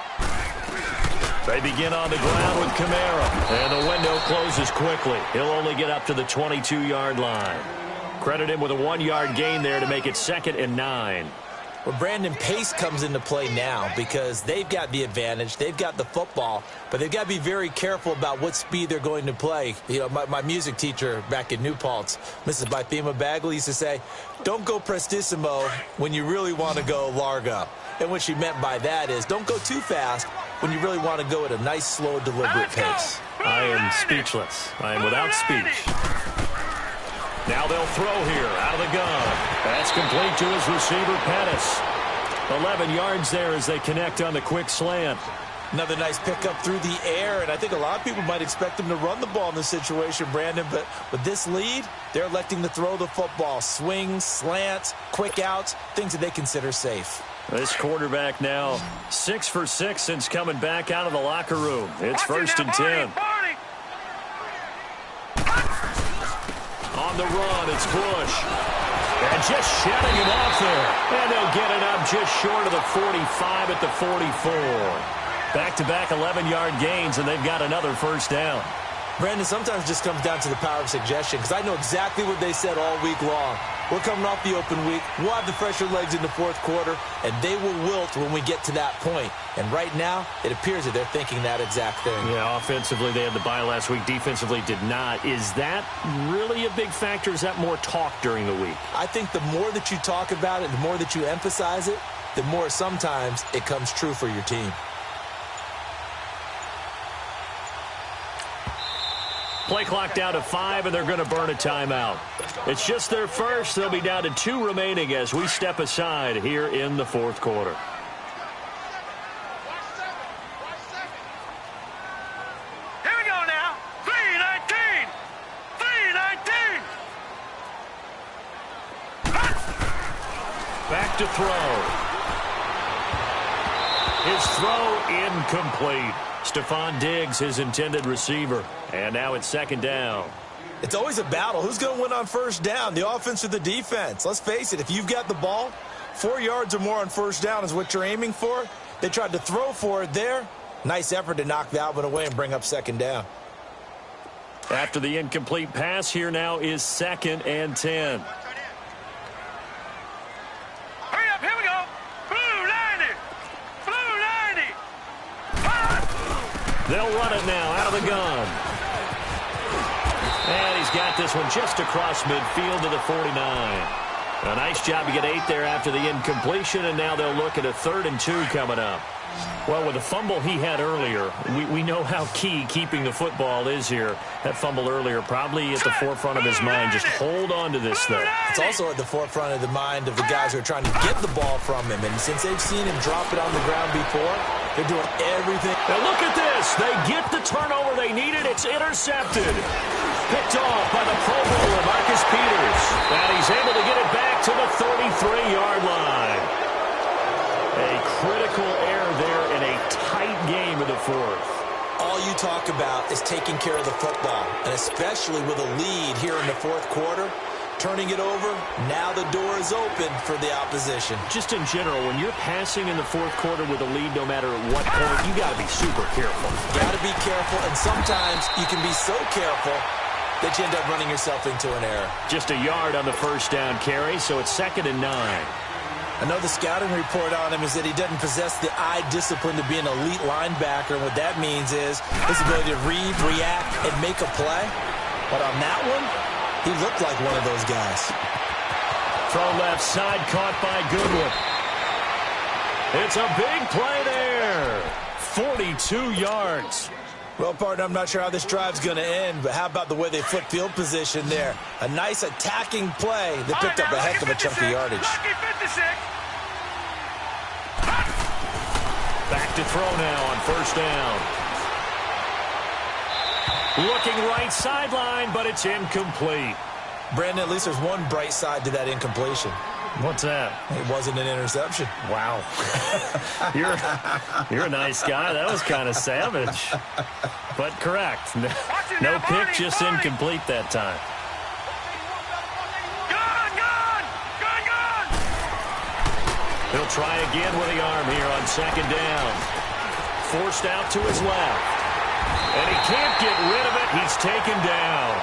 They begin on the ground with Kamara. And the window closes quickly. He'll only get up to the 22-yard line. Credit him with a 1-yard gain there to make it 2nd and 9. Well, Brandon, pace comes into play now because they've got the advantage. They've got the football, but they've got to be very careful about what speed they're going to play. You know, my music teacher back in New Paltz, Mrs. Bythema Bagley, used to say, don't go prestissimo when you really want to go largo. And what she meant by that is don't go too fast when you really want to go at a nice, slow, deliberate pace. I am speechless. I am without speech. Now they'll throw here out of the gun. That's complete to his receiver, Pettis. 11 yards there as they connect on the quick slant. Another nice pickup through the air, and I think a lot of people might expect him to run the ball in this situation, Brandon, but with this lead, they're electing to throw the football. Swings, slants, quick outs, things that they consider safe. This quarterback now 6 for 6 since coming back out of the locker room. It's 1st and 10. On the run, it's Bush. And just shutting him off there. And they'll get it up just short of the 45 at the 44. Back-to-back 11-yard gains, and they've got another first down. Brandon, sometimes it just comes down to the power of suggestion, because I know exactly what they said all week long. We're coming off the open week. We'll have the fresher legs in the fourth quarter, and they will wilt when we get to that point. And right now, it appears that they're thinking that exact thing. Yeah, offensively, they had the bye last week. Defensively, did not. Is that really a big factor? Is that more talk during the week? I think the more that you talk about it, the more that you emphasize it, the more sometimes it comes true for your team. Play clock down to 5, and they're going to burn a timeout. It's just their first. They'll be down to 2 remaining as we step aside here in the fourth quarter. Here we go now. 3:19. 3:19. Back to throw. His throw incomplete. Stephon Diggs, his intended receiver. And now it's 2nd down. It's always a battle. Who's going to win on first down, the offense or the defense? Let's face it, if you've got the ball, 4 yards or more on first down is what you're aiming for. They tried to throw for it there. Nice effort to knock that one away and bring up 2nd down. After the incomplete pass, here now is 2nd and 10. Hurry up, here we go. Blue 90. Blue 90. They'll run it now out of the gun. And he's got this one just across midfield to the 49. A nice job to get 8 there after the incompletion, and now they'll look at a 3rd and 2 coming up. Well, with the fumble he had earlier, we know how key keeping the football is here. That fumble earlier probably at the forefront of his mind. Just hold on to this thing. It's also at the forefront of the mind of the guys who are trying to get the ball from him. And since they've seen him drop it on the ground before, they're doing everything. Now look at this. They get the turnover they needed. It's intercepted. Picked off by the Pro Bowler, Marcus Peters. And he's able to get it back to the 33-yard line. A critical error there in a tight game in the fourth. All you talk about is taking care of the football, and especially with a lead here in the fourth quarter, turning it over, now the door is open for the opposition. Just in general, when you're passing in the fourth quarter with a lead, no matter at what point, you got to be super careful. Got to be careful, and sometimes you can be so careful that you end up running yourself into an error. Just a yard on the first down carry, so it's 2nd and 9. I know the scouting report on him is that he doesn't possess the eye discipline to be an elite linebacker, and what that means is his ability to read, react, and make a play. But on that one, he looked like one of those guys. Throw left side, caught by Goodwin. It's a big play there. 42 yards. Well, partner, I'm not sure how this drive's going to end, but how about the way they flip field position there? A nice attacking play that picked up a heck of a chunk of yardage. Back to throw now on first down. Looking right sideline, but it's incomplete. Brandon, at least there's one bright side to that incompletion. What's that? It wasn't an interception. Wow. You're a nice guy. That was kind of savage. But correct. No pick, just incomplete that time. He'll try again with the arm here on 2nd down. Forced out to his left. And he can't get rid of it. He's taken down.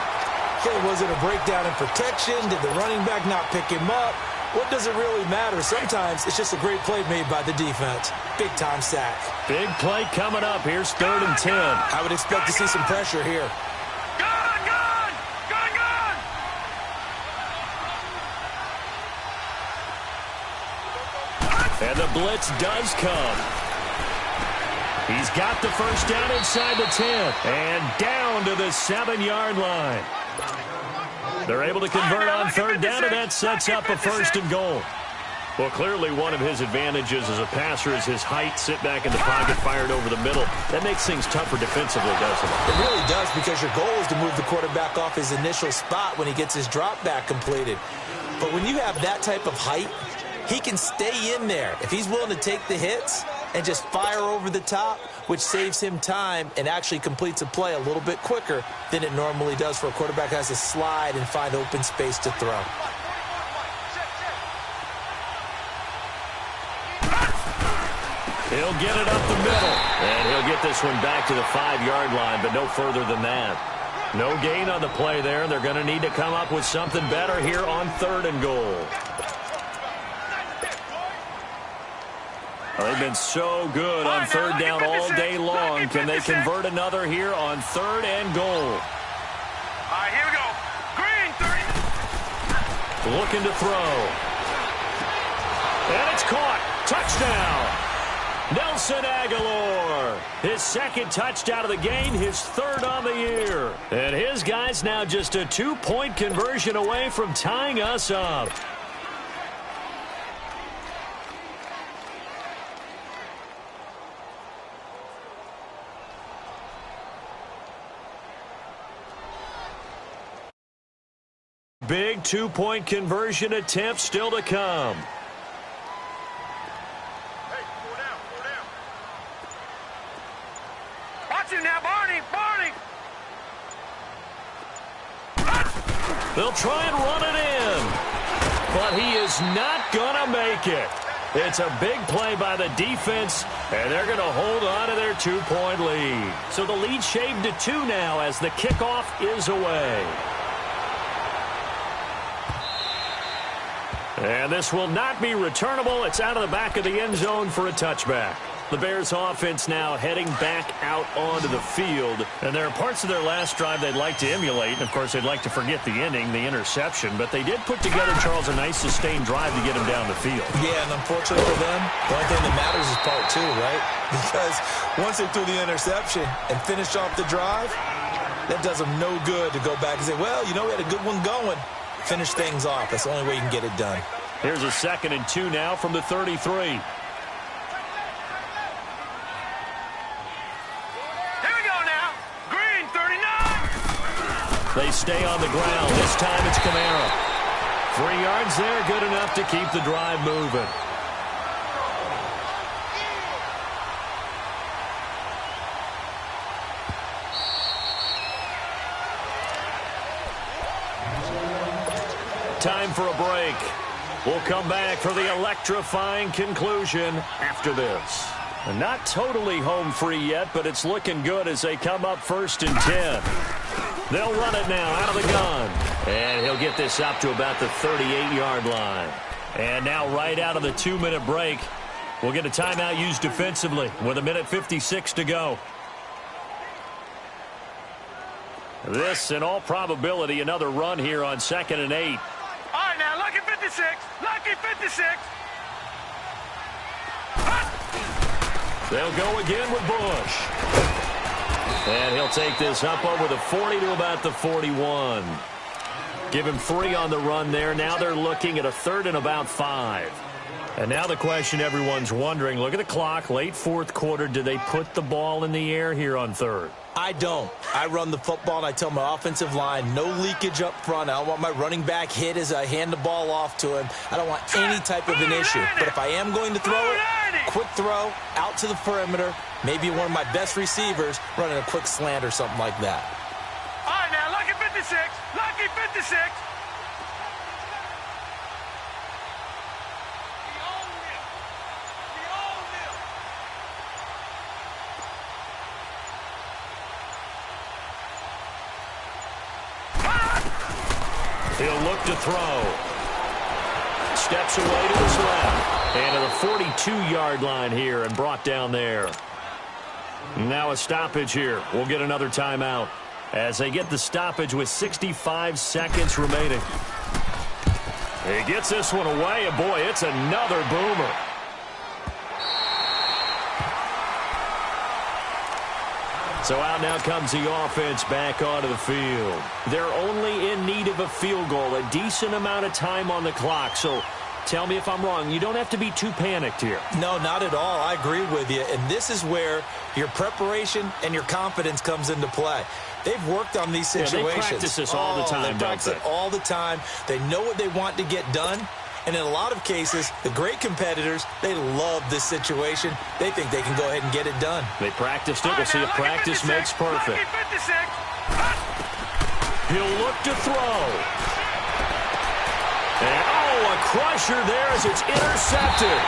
Okay, was it a breakdown in protection? Did the running back not pick him up? What does it really matter? Sometimes it's just a great play made by the defense. Big-time sack. Big play coming up. Here's 3rd and 10. I would expect to see some pressure here. And the blitz does come. He's got the first down inside the 10. And down to the 7-yard line. They're able to convert on third down, and that sets up a 1st and goal. Well, clearly one of his advantages as a passer is his height. Sit back in the pocket, fired over the middle. That makes things tougher defensively, doesn't it? It really does, because your goal is to move the quarterback off his initial spot when he gets his drop back completed. But when you have that type of height, he can stay in there if he's willing to take the hits and just fire over the top, which saves him time and actually completes a play a little bit quicker than it normally does for a quarterback who has to slide and find open space to throw. He'll get it up the middle, and he'll get this one back to the 5-yard line, but no further than that. No gain on the play there, and they're going to need to come up with something better here on 3rd and goal. Well, they've been so good on 3rd down all day long. Can they convert another here on 3rd and goal? All right, here we go. Green, 30. Looking to throw. And it's caught. Touchdown. Nelson Aguilar, his 2nd touchdown of the game, his 3rd on the year. And his guy's now just a 2-point conversion away from tying us up. Big 2-point conversion attempt still to come. Now, Barney. They'll try and run it in, but he is not going to make it. It's a big play by the defense, and they're going to hold on to their 2-point lead. So the lead shaved to 2 now as the kickoff is away. And this will not be returnable. It's out of the back of the end zone for a touchback. The Bears offense now heading back out onto the field. And there are parts of their last drive they'd like to emulate. And, of course, they'd like to forget the ending, the interception. But they did put together, Charles, a nice sustained drive to get him down the field. Yeah, and unfortunately for them, the only thing that matters is part 2, right? Because once they threw the interception and finished off the drive, that does them no good to go back and say, well, you know, we had a good one going. Finish things off. That's the only way you can get it done. Here's a 2nd and 2 now from the 33. They stay on the ground. This time it's Kamara. 3 yards there, good enough to keep the drive moving. Time for a break. We'll come back for the electrifying conclusion after this. Not totally home free yet, but it's looking good as they come up 1st and 10. They'll run it now out of the gun. And he'll get this up to about the 38-yard line. And now right out of the 2-minute break, we'll get a timeout used defensively with 1:56 to go. This, in all probability, another run here on 2nd and 8. All right, now, lucky 56. Lucky 56. They'll go again with Bush. And he'll take this up over the 40 to about the 41. Give him 3 on the run there. Now they're looking at a 3rd and about 5. And now the question everyone's wondering, look at the clock, late 4th quarter. Do they put the ball in the air here on 3rd? I don't. I run the football, and I tell my offensive line, no leakage up front. I don't want my running back hit as I hand the ball off to him. I don't want any type of an issue. But if I am going to throw it, quick throw, out to the perimeter, maybe one of my best receivers running a quick slant or something like that. All right, now, lucky 56. Lucky 56. He'll look to throw. Steps away to his left. And to the 42-yard line here and brought down there. Now a stoppage here. We'll get another timeout as they get the stoppage with 65 seconds remaining. He gets this one away, and boy, it's another boomer. So out now comes the offense back onto the field. They're only in need of a field goal, a decent amount of time on the clock. So tell me if I'm wrong. You don't have to be too panicked here. No, not at all. I agree with you. And this is where your preparation and your confidence comes into play. They've worked on these situations. Yeah, they practice this all the time, They practice it all the time. They know what they want to get done. And in a lot of cases, the great competitors, they love this situation. They think they can go ahead and get it done. They practiced it. We'll see if practice makes perfect. He'll look to throw. And, a crusher there as it's intercepted.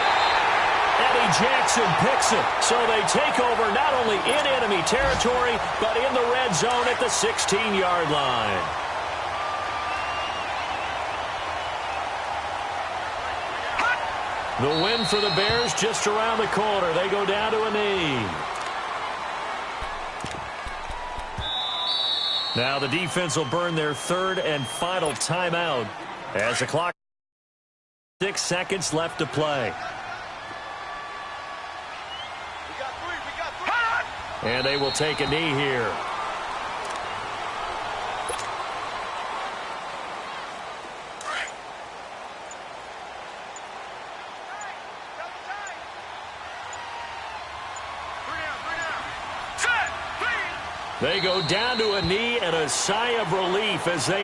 Eddie Jackson picks it. So they take over not only in enemy territory, but in the red zone at the 16-yard line. The win for the Bears just around the corner. They go down to a knee. Now the defense will burn their third and final timeout as the clock, 6 seconds left to play. And they will take a knee here. They go down to a knee and a sigh of relief as they